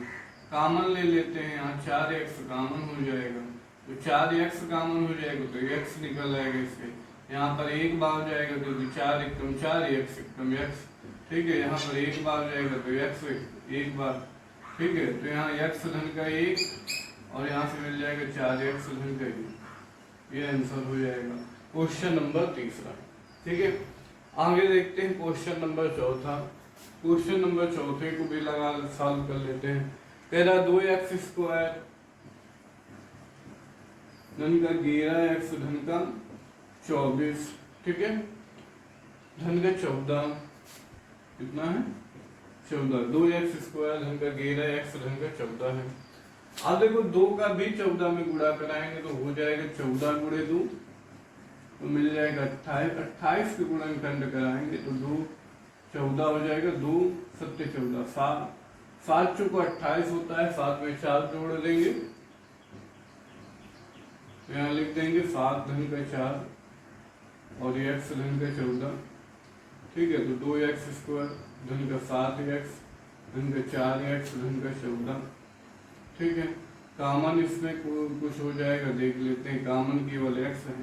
A: कॉमन ले लेते हैं, यहाँ 4x कॉमन हो जाएगा, तो 4x कॉमन हो जाएगा तो x निकल आएगा इससे, यहाँ पर 1 बार जाएगा क्योंकि 4 एकम 4 x एकम x। ठीक है, यहाँ पर 1 बार जाएगा तो x 1 बार। ठीक है, तो यहाँ x धन का 1 और यहाँ से मिल जाएगा 4x धन का 1, ये आंसर हो जाएगा क्वेश्चन नंबर 3। ठीक है, आगे देखते हैं क्वेश्चन नंबर 4। क्वेश्चन नंबर 4 को भी लगा सॉल्व कर लेते हैं। कह रहा 2x स्क्वायर धन का 11x धन का 24। ठीक है, धन का 14 कितना है 14, 2x स्क्वायर धन का 11x धन का 14 है। अब देखो 2 का भी 14 में गुणा कराएंगे तो हो जाएगा 14 गुणे 2 तो मिल जाएगा 28। 28 के गुणनखंड कराएंगे तो 2 14 हो जाएगा, 2 7 14, 7 चौको 28 होता है, 7 में 4 जोड़ देंगे तो यहाँ लिख देंगे 7 धन का 4 और x धन का 14। ठीक है, तो 2x स्क्वायर धन का 7x धन का 4x धन का 14। ठीक है, कॉमन इसमें कुछ हो जाएगा, देख लेते हैं, कॉमन केवल x है,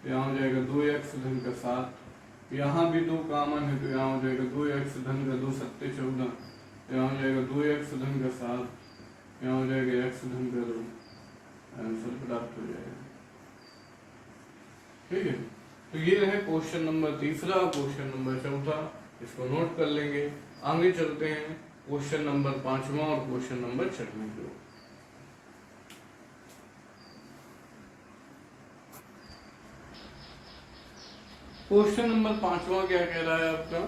A: यहाँ हो जाएगा 2x धन का 7, यहाँ भी 2 कॉमन है तो यहाँ हो जाएगा 2x धन का 2 7 14, यहाँ हो जाएगा 2x धन का 7, यहाँ हो जाएगा x धन का 2, आंसर प्राप्त हो जाएगा। ठीक है, तो ये रहे क्वेश्चन नंबर 3 और क्वेश्चन नंबर 4, इसको नोट कर लेंगे। आगे चलते हैं क्वेश्चन नंबर 5 और क्वेश्चन नंबर 6 की ओर। क्वेश्चन नंबर 5 क्या कह रहा है आपका,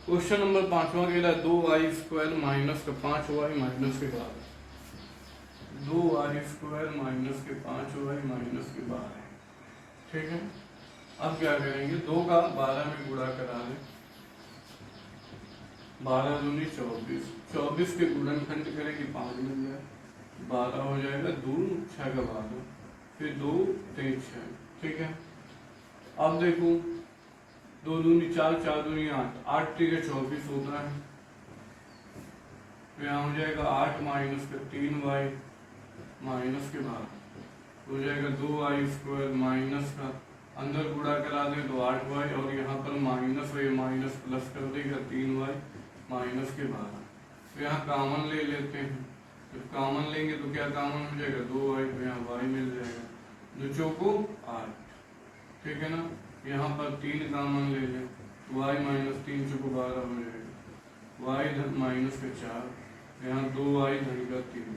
A: क्वेश्चन नंबर 5 कह रहा है 2y स्क्वायर माइनस का 5y माइनस के 12, 2y स्क्वायर माइनस के 5y माइनस के 12। ठीक है, अब क्या करेंगे, 2 का 12 में गुणा करा दें, 12 दूनी 24, 24 के गुणनखंड करेंगे 5 मिल जाए, 12 हो जाएगा, 2 6 का 12, फिर 2 3 6। ठीक है, अब देखो 2 दूनी 4, 4 दूनी 8, 8 3 का 24 होता है, तो यहाँ हो जाएगा 8 माइनस का 3y माइनस के 12 हो जाएगा 2y स्क्वायर माइनस का अंदर गुणा करा दें तो 8y और यहाँ पर माइनस है, माइनस प्लस कर देगा 3y माइनस के 12। तो यहाँ कॉमन ले लेते हैं, जब कॉमन लेंगे तो क्या कॉमन हो जाएगा 2y, तो यहाँ y मिल जाएगा, 2 चौको 8। ठीक है ना, यहाँ पर 3 कॉमन ले लें, y माइनस 3 चौको 12 हो जाएगा, y धन माइनस का 4, यहाँ 2y धन का 3,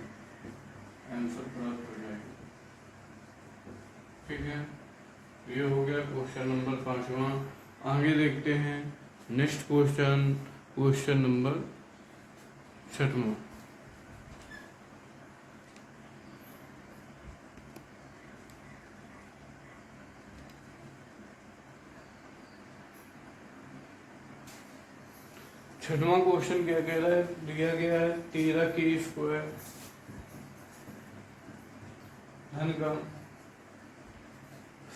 A: आंसर प्राप्त हो जाएगा। ठीक है, ये हो गया क्वेश्चन नंबर 5। आगे देखते हैं नेक्स्ट क्वेश्चन, क्वेश्चन नंबर 6। छठवां क्वेश्चन क्या कह रहा है, दिया गया है 13 के स्क्वायर धन का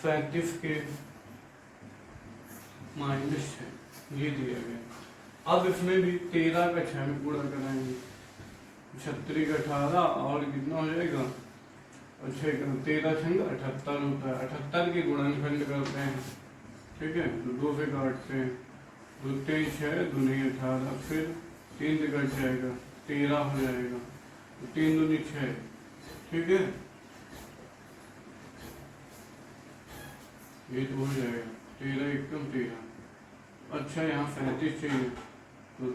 A: 37 के माइनस 6, ये दिया गया। अब इसमें भी 13 का 6 में गुणा कराएंगे, 36 का 18 और कितना हो जाएगा, और 6 का 13 6 78 होता है, 78 के गुणनखंड करते हैं। ठीक है, तो 2 से काटते हैं, 2 3 6 2 18, फिर 3 से कट जाएगा 13 हो जाएगा, 3 दूनी 6। ठीक है, ये तो हो जाएगा 13 एकम 13। अच्छा, यहाँ 37 चाहिए तो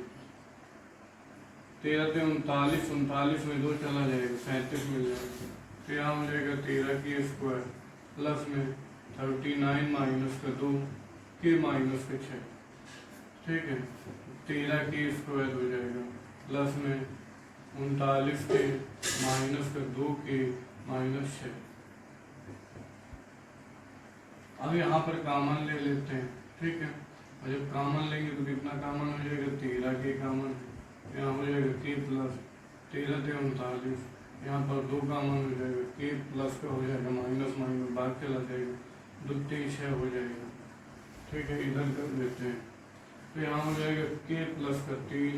A: 13 से 39, 39 में 2 चला जाएगा, 37 मिल जाएगा, तो यहाँ हो जाएगा 13 के स्क्वायर प्लस में 39 माइनस का 2 के माइनस का 6। ठीक है, 13 के स्क्वायर हो जाएगा प्लस में 39 के माइनस का 2 के माइनस 6। अब यहाँ पर कॉमन ले लेते हैं। ठीक है, और जब कॉमन लेंगे तो कितना कॉमन हो जाएगा, 13 के कॉमन, यहाँ हो जाएगा के प्लस 13 × 39, यहाँ पर 2 कॉमन हो जाएगा, के प्लस का हो जाएगा माइनस माइनस बाहर चला जाएगा, 2 3 6 हो जाएगा। ठीक है, इधर कर देते हैं तो यहाँ हो जाएगा के प्लस का 3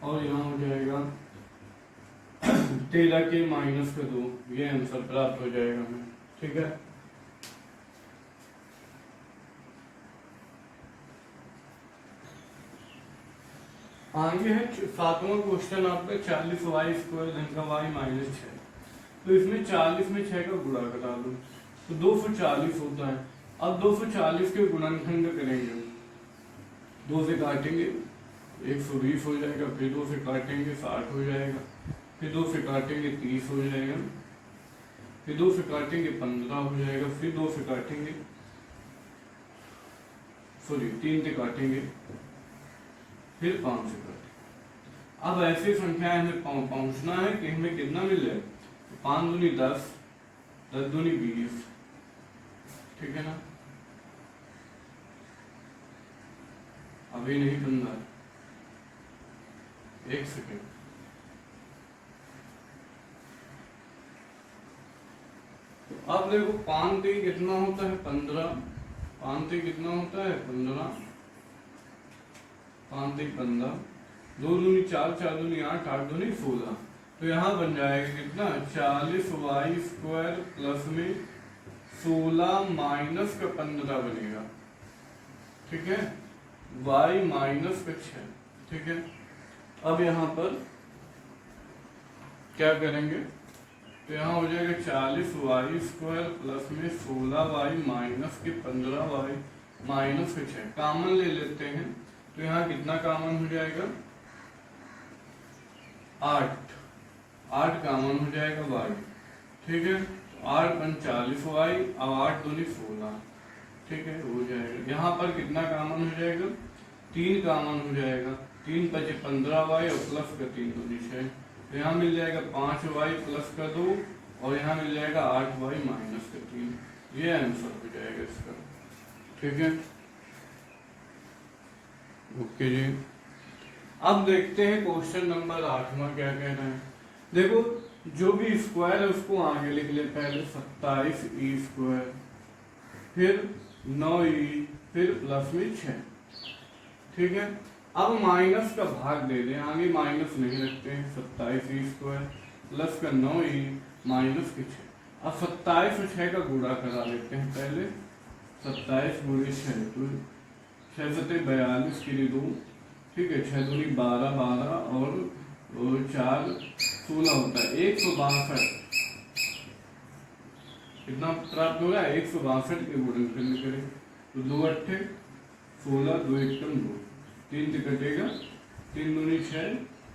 A: और यहाँ हो जाएगा 13 के माइनस का 2, ये आंसर प्राप्त हो जाएगा हमें। ठीक है, आगे है 7वां क्वेश्चन आपका 40y² धन का y माइनस 6। तो इसमें 40 में 6 का गुणा करा दो तो 240 होता है। अब 240 के गुणनखंड करेंगे, 2 से काटेंगे 120 हो जाएगा, फिर 2 से काटेंगे 60 हो जाएगा, फिर 2 से काटेंगे 30 हो जाएगा, फिर 2 से काटेंगे 15 हो जाएगा, फिर 2 से काटेंगे 3 से काटेंगे, फिर 5 से काटेंगे। अब ऐसी संख्याएं हमें पहुंचना है कि हमें कितना मिल जाए, 5 दूनी 10, 10 दूनी 20। ठीक है ना, अभी नहीं बन रहा, 1 सेकेंड। तो अब देखो 5 3 कितना होता है 15, 5 3 कितना होता है 15, 5 3 15, 2 दूनी 4, 4 दूनी 8, 8 दूनी 16। तो यहाँ बन जाएगा कितना 40y² प्लस में 16 माइनस का 15 बनेगा। ठीक है, y माइनस का 6। ठीक है, अब यहाँ पर क्या करेंगे, तो यहाँ हो जाएगा 40y² प्लस में 16y माइनस के 15y माइनस के 6, कॉमन ले लेते हैं तो यहाँ कितना कॉमन हो जाएगा 8 कॉमन हो जाएगा y। ठीक है, 8 × 40y और 8 दूनी 16। ठीक है, हो जाएगा। यहाँ पर कितना कॉमन हो जाएगा 3 कॉमन हो जाएगा, 3 × 5 15y और प्लस का 3 दूनी 6, तो यहाँ मिल जाएगा 5y प्लस का 2 और यहाँ मिल जाएगा 8y माइनस का 3। ये आंसर हो जाएगा इसका। ठीक है, ओके जी। अब देखते हैं क्वेश्चन नंबर 8वां क्या कह रहे हैं। देखो जो भी स्क्वायर है उसको आगे लिख ले, पहले 27e², फिर 9e, फिर प्लस में 6। ठीक है, अब माइनस का भाग दे दें, आगे माइनस नहीं रखते हैं, 27e² प्लस का 9e माइनस के 6। अब 27 और 6 का गुणा करा लेते हैं पहले, 27 × 6 तो 6 × 42 के लिए 2। ठीक है, 6 दूनी 12, 12 और 4 16 होता है 162। कितना प्राप्त हो रहा है 162 के गुणनखंड करें तो 2 8 16, 2 1 2, 3 से कटेगा, 3 दूनी 6,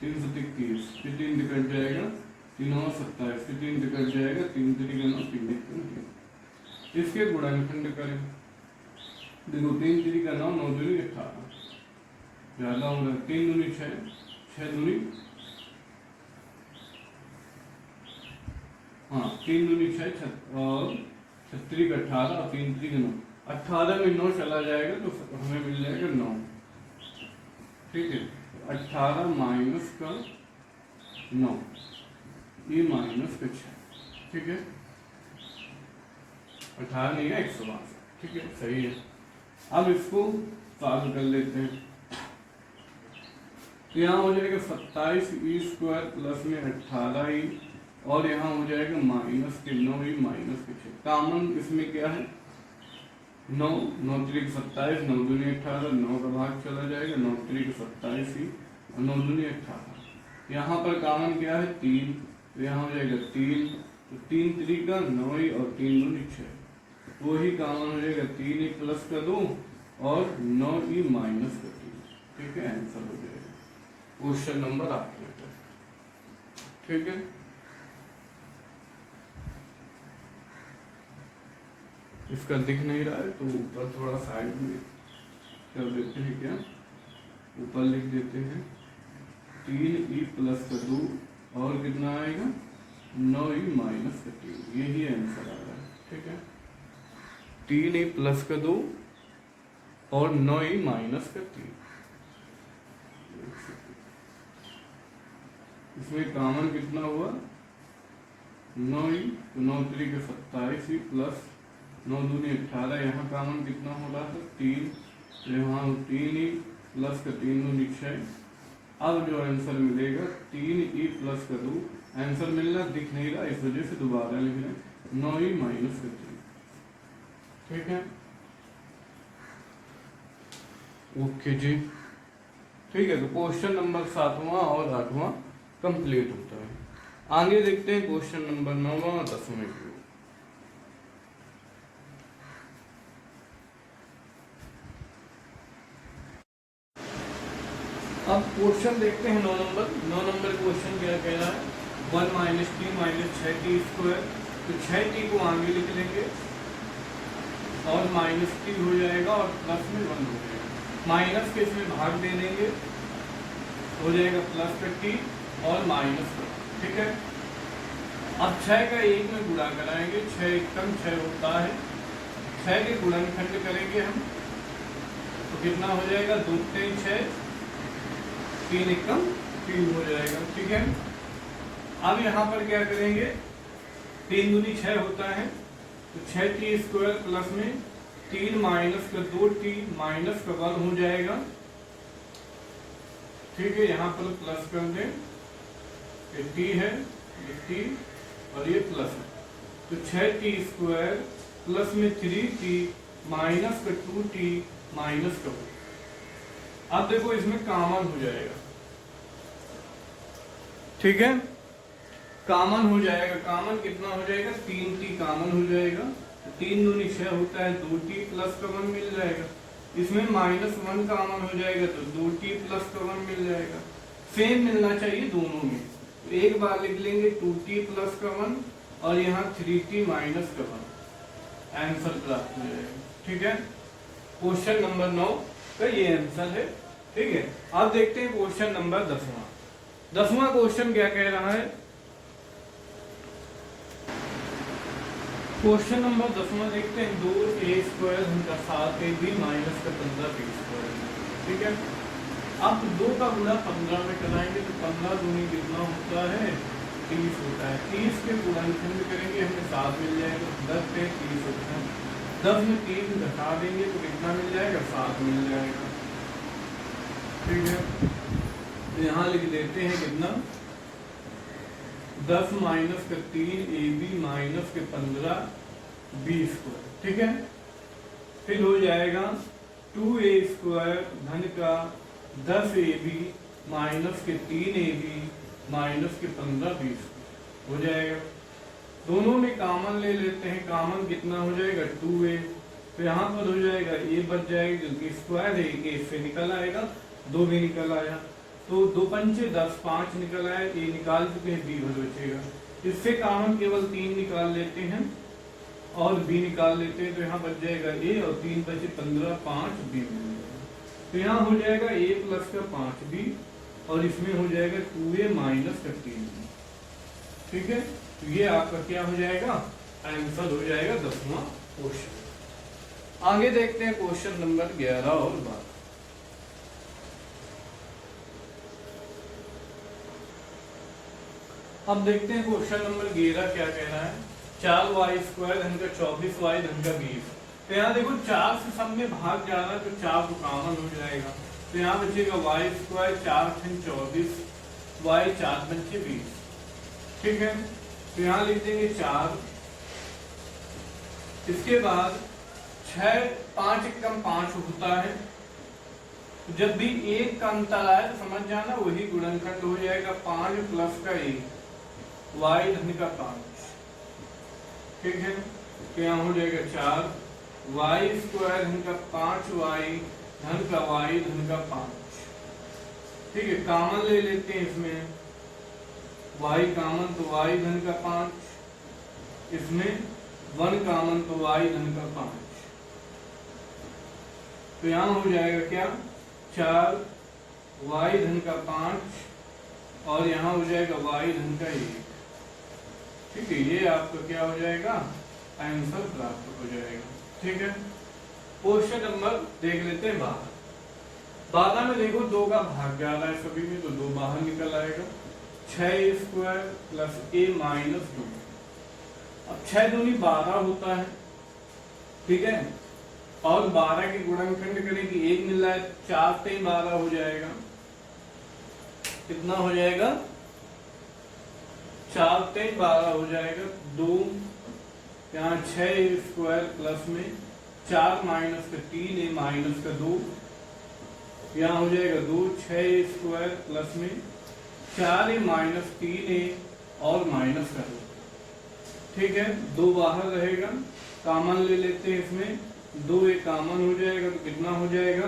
A: 3 से 31, फिर 3 से कट जाएगा, 3 और 27, फिर 3 से कट जाएगा, 3 3 9, 3 1 3। इसके गुणनखंड करें, देखो 3 3 का 9, 9 दूनी 18, ज्यादा हो रहा है, 3 दूनी 6, 6 दूनी 3 दूनी 6 और 36 का 18 और 3 3 का 9, 18 में 9 चला जाएगा तो हमें मिल जाएगा 9। ठीक है, 18 माइनस का 9, ये माइनस का 6। ठीक है, 18 नहीं है 162। ठीक है, सही है। अब इसको सॉल्व कर लेते हैं, तो यहाँ हो जाएगा 27e² प्लस में 18e और यहाँ हो जाएगा माइनस के 9e माइनस के 6। कॉमन इसमें क्या है 9, 9 3 27, 9 दूनी 18, 9 का भाग चला जाएगा, 9 3 27 और 9 दूनी 18। यहाँ पर कॉमन क्या है 3, तो यहाँ हो जाएगा 3, तो 3 3 का 9e और 3 दूनी 6, वही कॉमन हो जाएगा 3e प्लस का 2 और 9e माइनस का 3। ठीक है, आंसर हो जाएगा क्वेश्चन नंबर 8 में। ठीक है, इसका दिख नहीं रहा है तो ऊपर थोड़ा साइड में कर देते हैं, क्या ऊपर लिख देते हैं 3e प्लस का 2 और कितना आएगा 9e माइनस का 3, यही आंसर आ रहा है। ठीक है, 3e प्लस का 2 और 9e माइनस का 3। इसमें कॉमन कितना हुआ 9e, तो 9 3 के 27 प्लस 9 दूनी 18, यहाँ कॉमन कितना हो रहा था 3, तो यहाँ 3e प्लस का 3 दूनी 6। अब जो आंसर मिलेगा 3e प्लस का 2, आंसर मिलना दिख नहीं रहा इस वजह से दोबारा लिख रहे हैं 9e माइनस का 3। ठीक है, ओके जी। ठीक है, तो क्वेश्चन नंबर 7वां और 8वां कंप्लीट होता है। आगे देखते हैं क्वेश्चन नंबर 9वां और 10वें की। अब क्वेश्चन देखते हैं 9 नंबर क्वेश्चन क्या कह रहा है 1 minus T minus 6t square. तो 6t को आगे लिख लेंगे और माइनस टी हो जाएगा और प्लस में 1 हो जाएगा, माइनस के इसमें भाग दे देंगे हो जाएगा प्लस का टी और माइनस का। ठीक है, अब 6 का 1 में गुणा कराएंगे, 6 एकम 6 होता है, 6 के गुणनखंड करेंगे हम तो कितना हो जाएगा 2 3 6, 3 एकम 3 हो जाएगा। ठीक है, अब यहाँ पर क्या करेंगे 3 दूनी 6 होता है, तो 6t स्क्वायर प्लस में 3 माइनस का 2t माइनस का 1 हो जाएगा। ठीक है, यहाँ पर प्लस कर दें, ये t है, ये t और ये प्लस है, तो 6t स्क्वायर प्लस में 3t माइनस का 2t माइनस का 1। अब देखो इसमें कॉमन हो जाएगा। ठीक है, कॉमन हो जाएगा, कॉमन कितना हो जाएगा 3t कॉमन हो जाएगा, 3 दूनी 6 होता है, 2t प्लस का 1 मिल जाएगा। इसमें -1 कॉमन हो जाएगा तो 2t प्लस का 1 मिल जाएगा। सेम मिलना चाहिए दोनों में, तो एक बार लिख लेंगे 2t प्लस का 1 और यहाँ 3t माइनस का 1, आंसर प्राप्त हो जाएगा। ठीक है, क्वेश्चन नंबर 9 का ये आंसर है। ठीक है, अब देखते हैं क्वेश्चन नंबर 10वां क्वेश्चन क्या कह रहा है। क्वेश्चन नंबर 10वां देखते हैं 2a स्क्वायर उनका 7ab माइनस का 15b स्क्वायर। ठीक है, अब 2 का गुणा 15 में कराएंगे तो 15 दूनी कितना होता है 30 होता है, 30 के गुणनखंड करेंगे हमें 7 मिल जाएगा, 10 पे 30 होता है, 10 में 3 घटा देंगे तो कितना मिल जाएगा 7 मिल जाएगा। ठीक है, तो यहाँ लिख देते हैं कितना 10 माइनस का 3 ab माइनस के 15 b स्क्वायर। ठीक है, फिर हो जाएगा 2a स्क्वायर धन का 10 ab माइनस के 3 ab माइनस के 15 b स्क्वायर हो जाएगा। दोनों में कॉमन ले लेते हैं, कॉमन कितना हो जाएगा 2a, तो यहाँ पर हो जाएगा a बच जाएगा क्योंकि स्क्वायर है, a से निकल आएगा, 2 भी निकल आया, तो 2 पंचे 10, 5 निकल आया, ए निकाल चुके हैं, बी बचेगा। इससे कॉमन केवल 3 निकाल लेते हैं और बी निकाल लेते हैं, तो यहाँ बच जाएगा ए और 3 बचे 15, 5 बी मिल जाएगा। तो यहाँ हो जाएगा ए प्लस का 5b और इसमें हो जाएगा 2a माइनस का 3b। ठीक है, तो ये आपका क्या हो जाएगा आंसर हो जाएगा 10वां क्वेश्चन। आगे देखते हैं क्वेश्चन नंबर 11 और 12। अब देखते हैं क्वेश्चन नंबर 11 क्या कह रहा है 4y स्क्वायर धन का 24y धन का 20। तो यहाँ देखो 4 से सब में भाग जा रहा है तो 4 को कॉमन हो जाएगा, तो यहाँ बचेगा y स्क्वायर 4 × 24 y 4 पंचे 20। ठीक है, तो यहाँ लिख देंगे 4, इसके बाद 6 5 एकम 5 होता है, जब भी 1 का अंतर आए तो समझ जाना वही गुणनखंड हो जाएगा, 5 प्लस का 1 y धन का 5। ठीक है, तो यहाँ हो जाएगा 4 y स्क्वायर धन का 5y धन का y धन का 5। ठीक है, कॉमन ले लेते हैं इसमें y कॉमन तो y धन का 5, इसमें 1 कॉमन तो y धन का 5। तो यहाँ हो जाएगा क्या 4 y धन का 5 और यहाँ हो जाएगा y धन का 1। ठीक है, ये आपका क्या हो जाएगा आंसर प्राप्त हो जाएगा। ठीक है, क्वेश्चन नंबर देख लेते हैं 12 में देखो 2 का भाग 11 है सभी में, तो 2 बाहर निकल आएगा। 6 स्क्वायर प्लस a माइनस 2। अब 6 दूनी 12 होता है, ठीक है, और 12 के गुणनखंड करें कि 1 मिल रहा है, 4 से 12 हो जाएगा। कितना हो जाएगा? 4 से 12 हो जाएगा। 2 यहाँ 6 स्क्वायर प्लस में 4 माइनस का 3 a माइनस का 2, यहाँ हो जाएगा 2। 6 स्क्वायर प्लस में 4 a माइनस 3 a और माइनस का 2, ठीक है। 2 बाहर रहेगा, कॉमन ले लेते हैं इसमें। 2 a कॉमन हो जाएगा तो कितना हो जाएगा?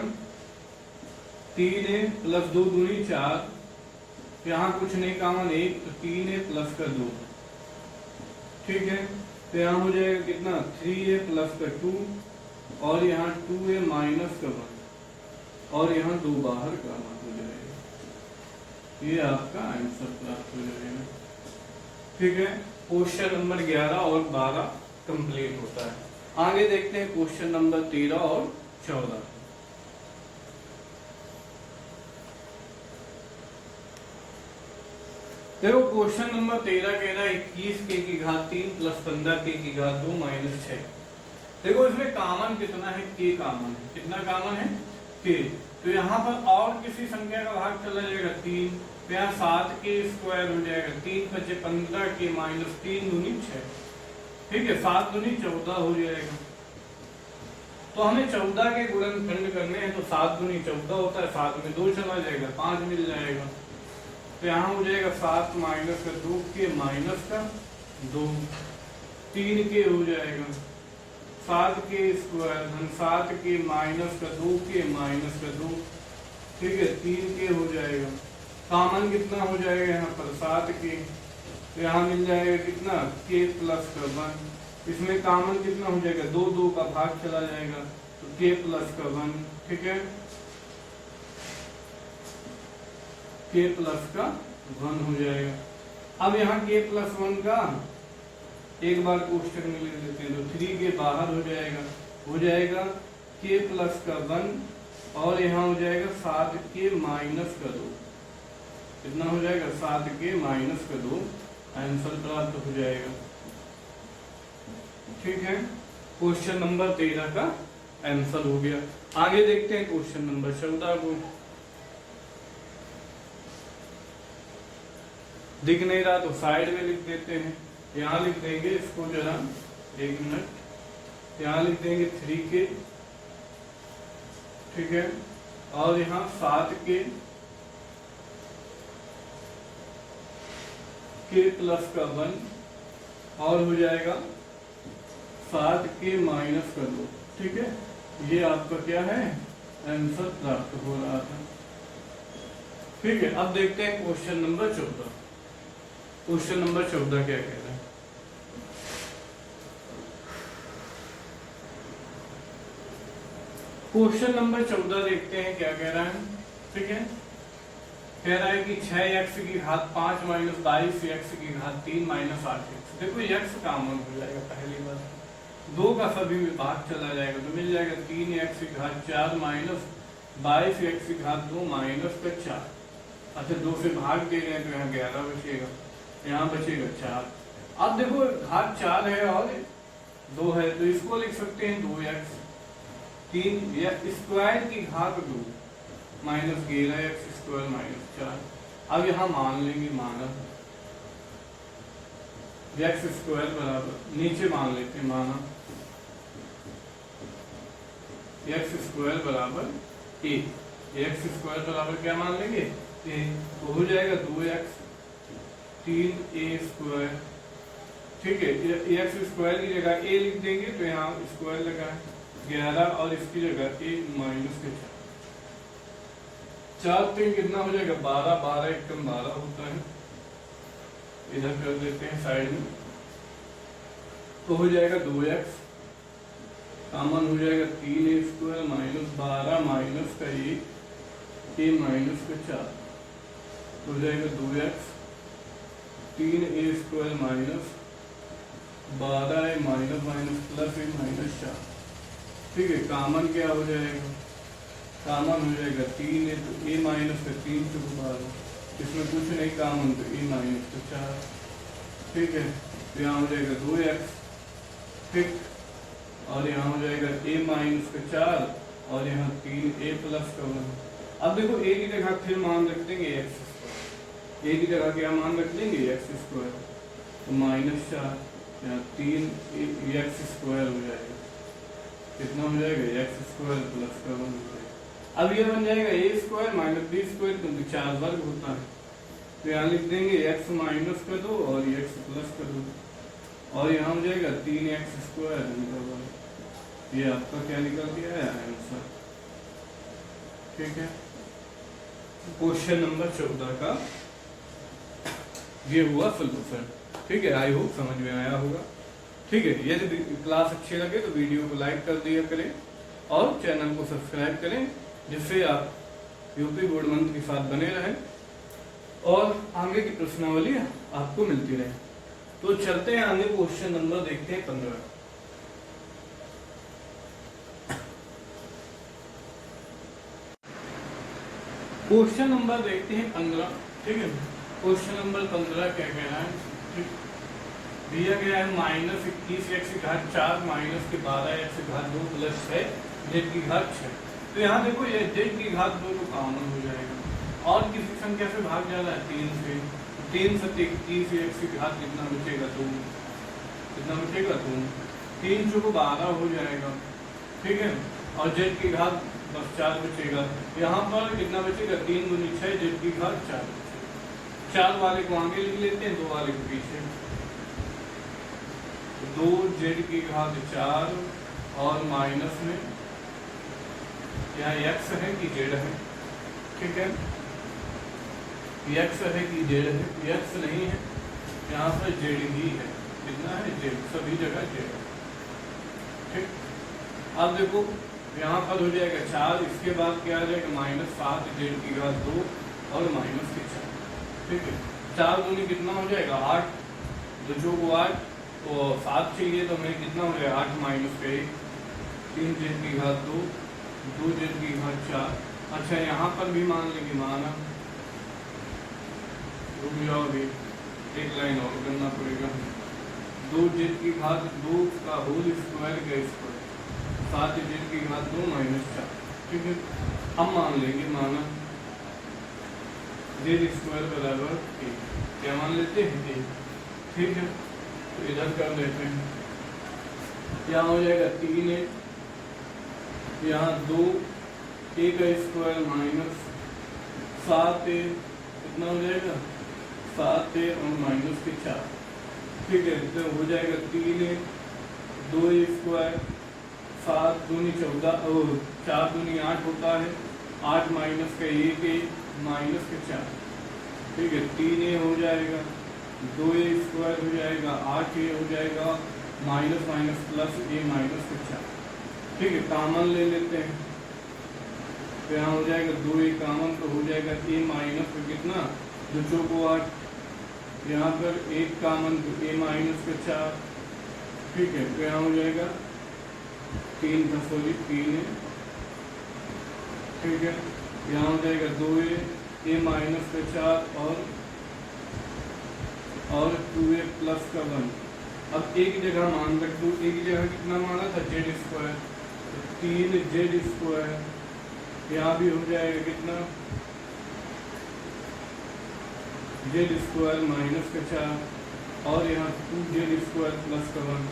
A: 3 a प्लस 2 दूनी 4, यहाँ कुछ नहीं कॉमन 1, तो 3 a प्लस का 2, ठीक है। तो यहाँ हो जाएगा कितना? 3 a प्लस का 2 और यहाँ 2 a माइनस का 1 और यहाँ 2 बाहर कॉमन हो जाएगा। ये आपका आंसर प्राप्त हो जाएगा, ठीक है। क्वेश्चन नंबर 11 और 12 कंप्लीट होता है। आगे देखते हैं क्वेश्चन नंबर 13 और 14। देखो क्वेश्चन नंबर 13 कह रहा है 21 के की घात 3 प्लस 15 के की घात 2 माइनस 6। देखो इसमें कॉमन कितना है? के कॉमन है। कितना कॉमन है? के। तो यहाँ पर और किसी संख्या का भाग चला जाएगा 3, तो यहाँ 7 के स्क्वायर हो जाएगा। 3 बचे 15 के माइनस 3 दूनी 6, ठीक है। 7 दूनी 14 हो जाएगा। तो हमें 14 के गुणनखंड करने हैं, तो 7 दूनी 14 होता है, 7 में 2 चला जाएगा, 5 मिल जाएगा। तो यहाँ हो जाएगा 7 माइनस का 2 के माइनस का 2, 3 के हो जाएगा। 7 के स्क्वायर 7 के माइनस का 2 के माइनस का 2, ठीक है, 3 के हो जाएगा। कॉमन कितना हो जाएगा यहाँ पर? 7 के, तो यहाँ मिल जाएगा कितना? के प्लस का 1। इसमें कॉमन कितना हो जाएगा? 2 2 का भाग चला जाएगा, तो के प्लस का 1, ठीक है, के प्लस का 1 हो जाएगा। अब यहाँ के प्लस 1 का एक बार क्वेश्चन में लिख लेते हैं, तो 3 के बाहर हो जाएगा के प्लस का 1 और यहाँ हो जाएगा 7 के माइनस का 2। कितना हो जाएगा? 7 के माइनस का 2। आंसर प्राप्त हो जाएगा, ठीक है। क्वेश्चन नंबर 13 का आंसर हो गया। आगे देखते हैं क्वेश्चन नंबर 14 को। दिख नहीं रहा तो साइड में लिख देते हैं। यहाँ लिख देंगे इसको जरा, 1 मिनट। यहाँ लिख देंगे 3 के, ठीक है, और यहाँ 7 के प्लस का 1 और हो जाएगा 7 के माइनस का 2, ठीक है। ये आपका क्या है? आंसर प्राप्त हो रहा था, ठीक है। अब देखते हैं क्वेश्चन नंबर 14। क्वेश्चन नंबर 14 क्या कह रहा है? क्वेश्चन नंबर 14 देखते हैं क्या कह रहा है, ठीक है। कह रहा है कि 6x की घात 5 माइनस 22x की घात 3 माइनस 8x। देखो x कॉमन हो जाएगा पहली बार, 2 का सभी में भाग चला जाएगा, तो मिल जाएगा 3x की घात 4 माइनस 22x की घात 2 माइनस का 4। अच्छा 2 से भाग दे रहे हैं तो यहाँ 11 बचेगा, यहाँ बचेगा 4। अब देखो घात 4 है और 2 है, तो इसको लिख सकते हैं 2x 3 या स्क्वायर की घात 2 माइनस 11x स्क्वायर माइनस 4। अब यहाँ मान लेंगे, माना x स्क्वायर बराबर, नीचे मान लेते हैं, माना x स्क्वायर बराबर a। x स्क्वायर बराबर क्या मान लेंगे? a। तो हो जाएगा 2x 3a स्क्वायर, ठीक है। x स्क्वायर की जगह a लिख देंगे तो यहाँ स्क्वायर लगा है 11 और इसकी जगह a माइनस के 4 3 कितना हो जाएगा? 12, 12 एकदम 12 होता है। इधर कर देते हैं साइड में, तो हो जाएगा 2x कॉमन हो जाएगा 3a स्क्वायर माइनस 12 माइनस का 1 a माइनस का 4, हो जाएगा 2x 3a square minus 12a minus minus plus a minus 4। ठीक है, कामन क्या हो जाएगा, कामन हो जाएगा 3 है तो a माइनस का 3 चौक 12, इसमें कुछ नहीं कामन तो a माइनस का 4। ठीक है, तो यहाँ हो जाएगा 2x, ठीक, और यहाँ हो जाएगा a माइनस का 4 और यहाँ 3a प्लस का 1। अब देखो a की जगह फिर मान रख देंगे x स्क्वायर, a की जगह क्या मान रख देंगे x स्क्वायर, तो -4 यहाँ 3 x स्क्वायर हो जाएगा, कितना हो जाएगा x स्क्वायर प्लस का 1 हो जाएगा। अब ये बन जाएगा a square minus b square, क्योंकि 4 वर्ग होता है, तो यहाँ लिख देंगे x माइनस का 2 और x प्लस का 2, और यहाँ हो जाएगा 3x स्क्वायर, ये आपका क्या निकल गया है आंसर। ठीक है, क्वेश्चन नंबर 14 का ये हुआ सोल्यूशन। ठीक है, आई होप समझ में आया होगा। ठीक है, यदि क्लास अच्छी लगे तो वीडियो को लाइक कर दिया करें और चैनल को सब्सक्राइब करें, जिससे आप यूपी बोर्ड मंत्र के साथ बने रहें और आगे की प्रश्नावली आपको मिलती रहे। तो चलते हैं आगे, क्वेश्चन नंबर देखते हैं 15। क्वेश्चन नंबर देखते हैं 15। ठीक है, क्वेश्चन नंबर 15 क्या कह रहा है, ठीक, दिया गया है -21x की घात 4 माइनस के 12x की घात 2 प्लस 6 z की घात 6। तो यहाँ देखो ये z की घात 2 तो कॉमन हो जाएगा और किसी संख्या से भाग जा रहा है 3 से, 3 से 21x की घात कितना बचेगा 2, कितना बचेगा 2, 3 चौको 12 हो जाएगा। ठीक है, और z की घात बस 4 बचेगा, यहाँ पर कितना बचेगा 3 दूनी 6, z की घात 4 बचेगा। 4 वाले को आगे लिख लेते हैं, 2 वाले को पीछे, 2z की घात 4 और माइनस में यहाँ x है कि z है, ठीक है, x है कि z है, x नहीं है, यहाँ पर z ही है, कितना है z, सभी जगह z। ठीक, अब देखो यहाँ पर हो जाएगा 4, इसके बाद क्या आ जाएगा -7 z की घात 2 और माइनस के 4। ठीक है, 4 दूनी कितना हो जाएगा 8, 2 चौको 8, तो 7 चाहिए तो हमें कितना हो जाएगा 8 माइनस का 1, 3 z की घात 2, 2 z की घात 4। अच्छा, यहाँ पर भी मान लेंगे, माना, रुक जाओ अभी, एक लाइन और करना पड़ेगा, 2 z की घात 2 का होल स्क्वायर का स्क्वायर, 7 z की घात 2 माइनस 4। ठीक है, हम मान लेंगे, माना z स्क्वायर बराबर 1, क्या मान लेते हैं 1। ठीक है, तो इधर कर देते हैं, क्या हो जाएगा 3 है, यहाँ 2 a का स्क्वायर माइनस 7 है, कितना हो जाएगा 7 है और माइनस के 4। ठीक है, तो हो जाएगा 3 है, 2 स्क्वायर, 7 दूनी 14 और 4 दूनी 8 होता है, 8 माइनस का 1 है माइनस के 4। ठीक है, 3a हो जाएगा, 2a स्क्वायर हो जाएगा, 8a हो जाएगा, minus minus plus a minus के 4। ठीक है, कॉमन ले लेते हैं, तो यहाँ हो जाएगा 2a कॉमन, तो हो जाएगा a माइनस का कितना 2 चौको 8, यहाँ पर 1 कॉमन तो a माइनस का 4। ठीक है, तो यहाँ हो जाएगा 3 का 3 है। ठीक है, यहाँ हो जाएगा 2a, a माइनस का 4 और 2a प्लस का 1। अब a की जगह मान रख दो, a की जगह कितना माना था z स्क्वायर, 3z स्क्वायर, यहाँ भी हो जाएगा कितना z स्क्वायर माइनस का 4 और यहाँ 2z स्क्वायर प्लस का 1।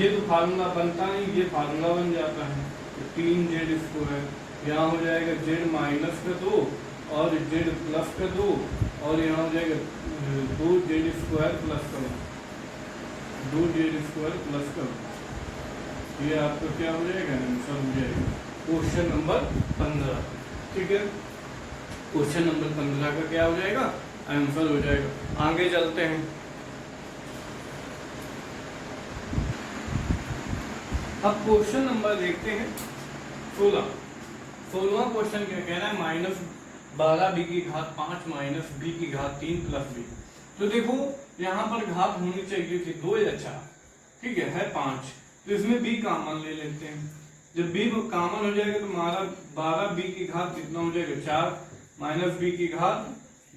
A: ये तो फार्मूला बनता नहीं, ये फार्मूला बन जाता है, तो 3z स्क्वायर, यहाँ हो जाएगा z माइनस का 2 और z प्लस का 2 और यहाँ हो जाएगा 2z स्क्वायर प्लस का 1, 2z स्क्वायर प्लस का 1। ये आपका क्या हो जाएगा आंसर हो जाएगा क्वेश्चन नंबर 15। ठीक है, क्वेश्चन नंबर 15 का क्या हो जाएगा आंसर हो जाएगा। आगे चलते हैं, अब क्वेश्चन नंबर देखते हैं 16। 16वां क्वेश्चन क्या कह रहा है -12b की घात 5 माइनस b की घात 3 प्लस b। तो देखो यहाँ पर घात होनी चाहिए थी 2 या 4, ठीक है 5, तो इसमें b कॉमन ले लेते हैं। जब b कॉमन हो जाएगा तो हमारा 12b की घात कितना हो जाएगा 4 माइनस b की घात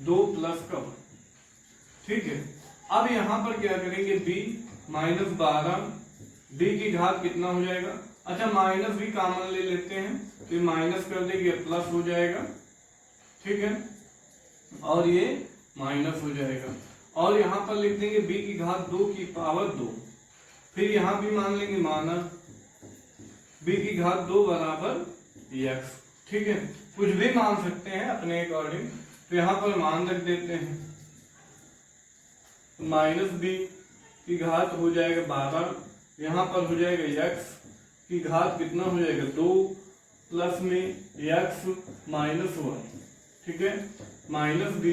A: 2 प्लस का 1। ठीक है, अब यहाँ पर क्या करेंगे b माइनस 12 b की घात कितना हो जाएगा। अच्छा माइनस भी कॉमन ले लेते हैं तो ये माइनस कर देंगे प्लस हो जाएगा। ठीक है, और ये माइनस हो जाएगा और यहाँ पर लिख देंगे b की घात 2 की पावर 2। फिर यहाँ भी मान लेंगे माना b की घात 2 बराबर x। ठीक है, कुछ भी मान सकते हैं अपने अकॉर्डिंग। तो यहाँ पर मान रख देते हैं, माइनस b की घात हो जाएगा 12, यहाँ पर हो जाएगा x की घात कितना हो जाएगा 2 प्लस में x माइनस 1। ठीक है, माइनस b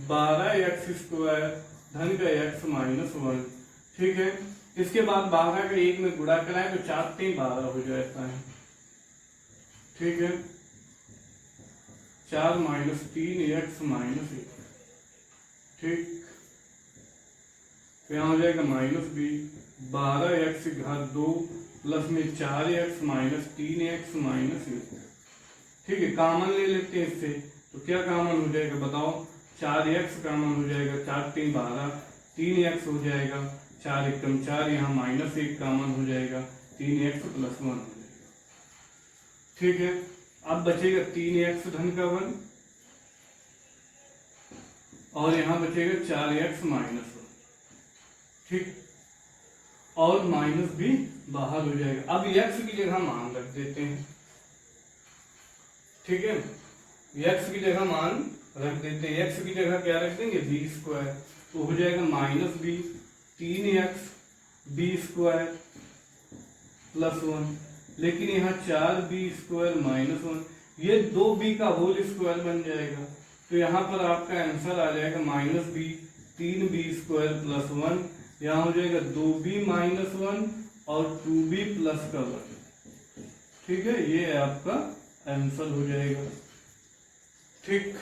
A: 12x² धन का x माइनस 1। ठीक है, इसके बाद 12 का 1 में गुणा कराएं तो 4 3 12 हो जाता है। ठीक है, 4 माइनस 3x माइनस 1। ठीक, तो यहाँ हो जाएगा माइनस b 12x की घात 2 प्लस में 4x माइनस 3x माइनस 1। ठीक है, कॉमन ले लेते हैं इससे तो क्या कॉमन हो जाएगा बताओ, 4x कॉमन हो जाएगा, 4 3 12, 3x हो जाएगा, 4 एकम 4, यहाँ माइनस 1 कॉमन हो जाएगा, 3x प्लस 1 हो जाएगा। ठीक है, अब बचेगा 3x धन का 1 और यहाँ बचेगा 4x माइनस 1। ठीक, और माइनस भी बाहर हो जाएगा। अब x की जगह मान रख देते हैं। ठीक है, x की जगह मान रख देते हैं, x की जगह क्या रख देंगे b², तो हो जाएगा minus b 3x b² plus 1। लेकिन यहाँ 4b² माइनस 1, ये 2b का होल स्क्वायर बन जाएगा। तो यहाँ पर आपका आंसर आ जाएगा माइनस b 3b² प्लस 1, यहाँ हो जाएगा 2b माइनस 1 और 2b प्लस का 1। ठीक है, ये आपका आंसर हो जाएगा। ठीक,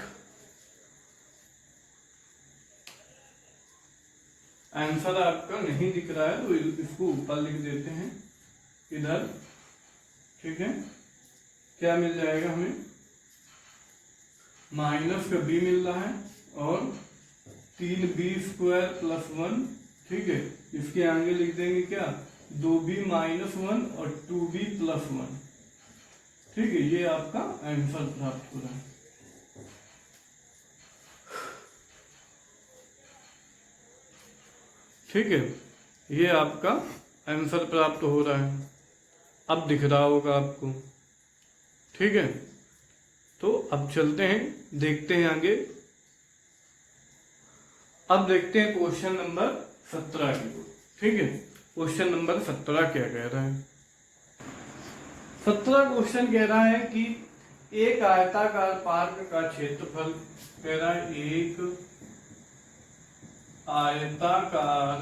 A: आंसर आपका नहीं दिख रहा है तो इसको ऊपर लिख देते हैं इधर। ठीक है, क्या मिल जाएगा हमें, माइनस का b मिल रहा है और 3b² प्लस 1। ठीक है, इसके आगे लिख देंगे क्या 2b माइनस 1 और 2b प्लस 1। ठीक है, ये आपका आंसर प्राप्त हो रहा है। ठीक है, ये आपका आंसर प्राप्त हो रहा है, अब दिख रहा होगा आपको। ठीक है, तो अब चलते हैं, देखते हैं आगे। अब देखते हैं क्वेश्चन नंबर 17 की। ठीक है, क्वेश्चन नंबर 17 क्या कह रहा है। 17 क्वेश्चन कह रहा है कि एक आयताकार पार्क का क्षेत्रफल, कह रहा है एक आयताकार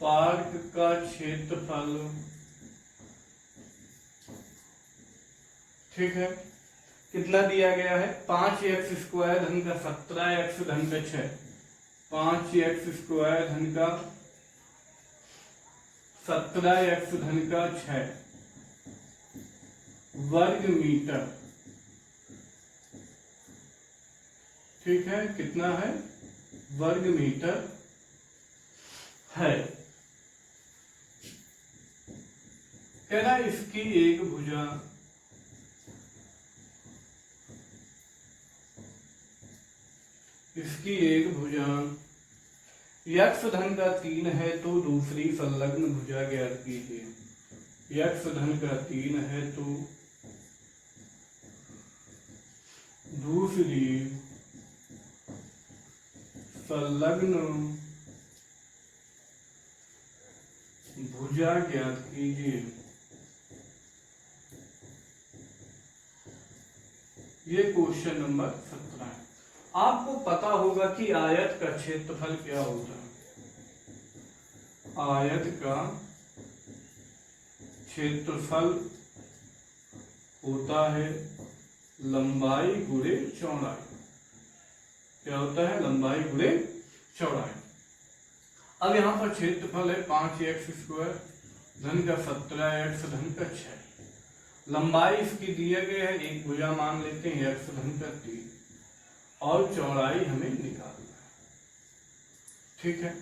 A: पार्क का क्षेत्रफल, ठीक है, कितना दिया गया है 5x² धन का 17x धन का 6, 5x² धन का 17x धन का 6 वर्ग मीटर। ठीक है, कितना है वर्ग मीटर है। कह रहा है इसकी एक भुजा, इसकी एक भुजा x धन का 3 है तो दूसरी संलग्न भुजा ज्ञात कीजिए। x धन का 3 है तो दूसरी संलग्न भुजा ज्ञात कीजिए। ये क्वेश्चन नंबर 17 है। आपको पता होगा कि आयत का क्षेत्रफल क्या होता है। आयत का क्षेत्रफल होता है लंबाई गुणे चौड़ाई। क्या होता है, लंबाई गुणे चौड़ाई। अब यहां पर क्षेत्रफल है 5x² धन का 17x धन का 6। लंबाई इसकी दिया गया है, एक भुजा मान लेते हैं x धन का 3 और चौड़ाई हमें निकालना है। ठीक है,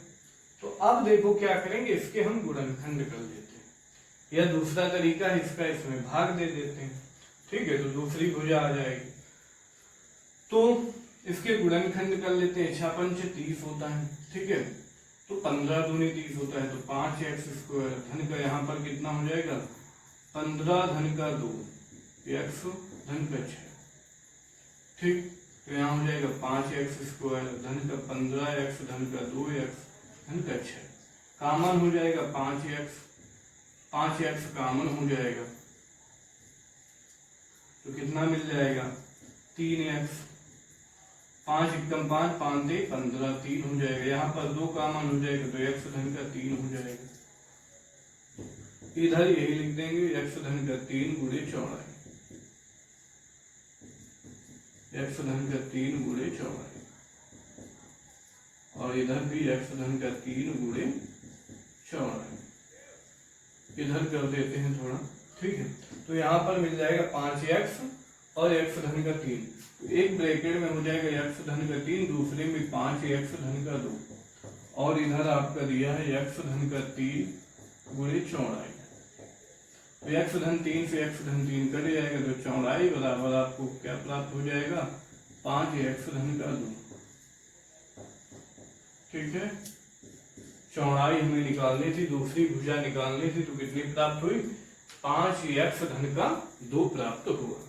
A: तो अब देखो क्या करेंगे, इसके हम गुणनखंड कर लेते हैं, या दूसरा तरीका है इसका, इसमें भाग दे देते हैं। ठीक है, तो दूसरी भुजा आ जाएगी, तो इसके गुणनखंड कर लेते हैं। 6 पंच 30 होता है। ठीक है, तो 15 दूनी 30 होता है, तो 5x² धन का यहाँ पर कितना हो जाएगा, 15 धन का 2 x धन का 6। ठीक, तो यहाँ हो जाएगा 5x² धन का 15x धन का 2x धन का 6। कामन हो जाएगा 5x कामन हो जाएगा, तो कितना मिल जाएगा, 3x। 5 एकम 5, 5 दे 15, 3 हो जाएगा। यहाँ पर 2 कामन हो जाएगा, तो x धन का 3 हो जाएगा। इधर यही लिख देंगे, x धन का 3 गुणे चौड़ाई, x धन का 3 गुणे चौड़ाई, और इधर भी x धन का 3 गुणे चौड़ाई, इधर कर देते हैं थोड़ा। ठीक है, तो यहाँ पर मिल जाएगा 5x और x धन का 3, तो एक ब्रैकेट में हो जाएगा x धन का 3, दूसरे में 5x धन का 2, और इधर आपका दिया है x धन का 3 गुणे चौड़ाई। तो x धन 3 से x धन 3 कट जाएगा, तो चौड़ाई बराबर आपको क्या प्राप्त हो जाएगा, 5x धन का 2। ठीक है, चौड़ाई हमें निकालनी थी, दूसरी भुजा निकालनी थी, तो कितनी प्राप्त हुई, 5x धन का 2 प्राप्त हुआ।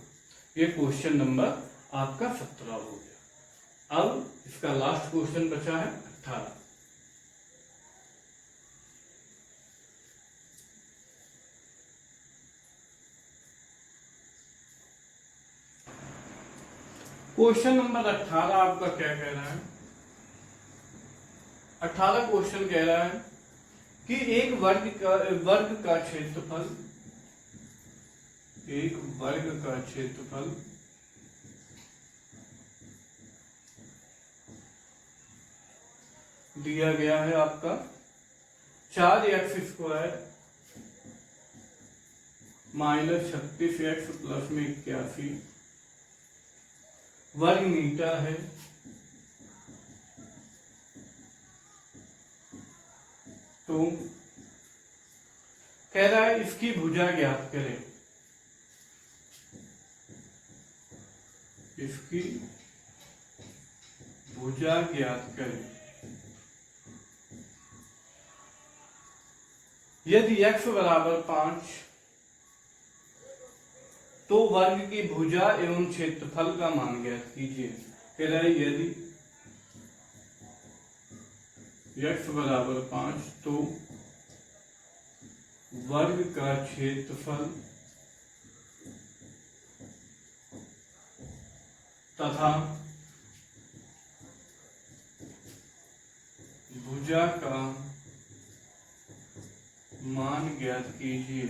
A: ये क्वेश्चन नंबर आपका 17 हो गया। अब इसका लास्ट क्वेश्चन बचा है 18। क्वेश्चन नंबर 18 आपका क्या कह रहा है, 18 क्वेश्चन कह रहा है कि एक वर्ग का क्षेत्रफल, एक वर्ग का क्षेत्रफल दिया गया है आपका 4x² माइनस 36x प्लस में 81 वर्ग मीटर है। तो कह रहा है इसकी भुजा ज्ञात करें, इसकी भुजा ज्ञात करें। यदि x बराबर 5 तो वर्ग की भुजा एवं क्षेत्रफल का मान ज्ञात कीजिए। कह रहा है यदि x बराबर 5 तो वर्ग का क्षेत्रफल तथा भुजा का मान ज्ञात कीजिए।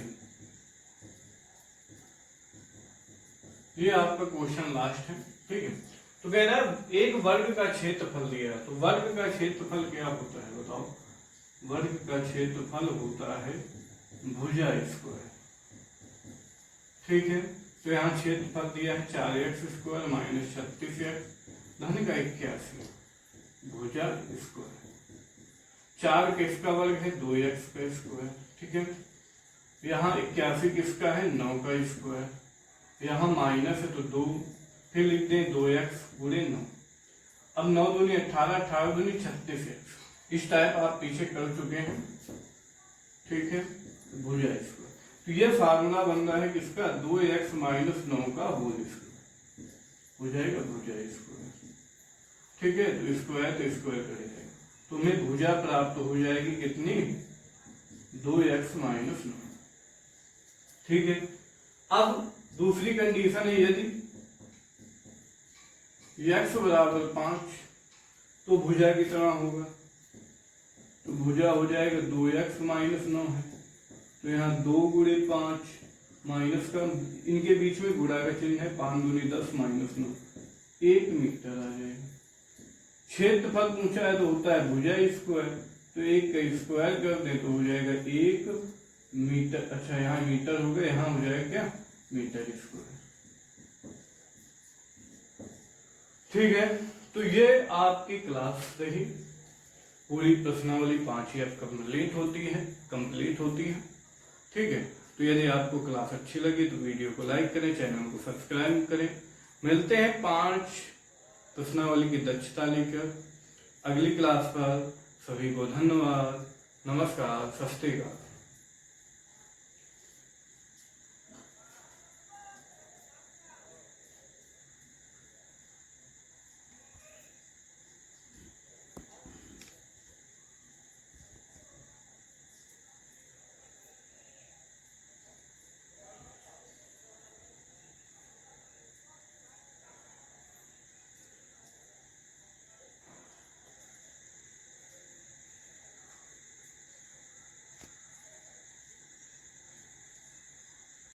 A: ये आपका क्वेश्चन लास्ट है। ठीक है, तो कह रहा है एक वर्ग का क्षेत्रफल दिया, तो वर्ग का क्षेत्रफल क्या होता है बताओ, वर्ग का क्षेत्रफल होता है भुजा स्क्वायर। ठीक है, तो यहाँ क्षेत्रफल दिया है 4x² माइनस 36x धन का 81 भुजा स्क्वायर। 4 किसका वर्ग है, 2x का स्क्वायर। ठीक है, यहाँ 81 किसका है, 9 का स्क्वायर। यहाँ माइनस है तो 2, फिर लिख दें 2x गुणे 9। अब 9 दूनी 18, 18 दूनी 36x। इस टाइप आप पीछे कर चुके हैं। ठीक है, भुजा स्क्वायर। तो ये फार्मूला बन रहा है किसका, 2x माइनस 9 का होल स्क्वायर हो जाएगा भुजा स्क्वायर। ठीक है, तो स्क्वायर तो स्क्वायर करेगा, तुम्हें भुजा प्राप्त हो जाएगी कितनी, 2x माइनस 9। ठीक है, अब दूसरी कंडीशन है यदि x बराबर 5 तो भुजा कितना होगा, तो भुजा हो जाएगा 2x माइनस 9 है, तो यहाँ 2 गुणे 5 माइनस का इनके बीच में गुणा का चिन्ह है, 5 दूनी 10 माइनस 9 1 मीटर आ जाएगा। क्षेत्रफल पूछा है तो होता है भुजा स्क्वायर, तो 1 का स्क्वायर कर दे तो हो जाएगा 1 मीटर, अच्छा यहाँ मीटर हो गए, यहाँ हो जाएगा क्या मीटर स्क्वायर। ठीक है, तो ये आपकी क्लास रही। पूरी प्रश्नावली 5 ही अब कंप्लीट होती है। ठीक है, तो यदि आपको क्लास अच्छी लगी तो वीडियो को लाइक करें, चैनल को सब्सक्राइब करें। मिलते हैं 5 प्रश्नावली की दक्षता लेकर अगली क्लास पर। सभी को धन्यवाद, नमस्कार, सत श्री अकाल।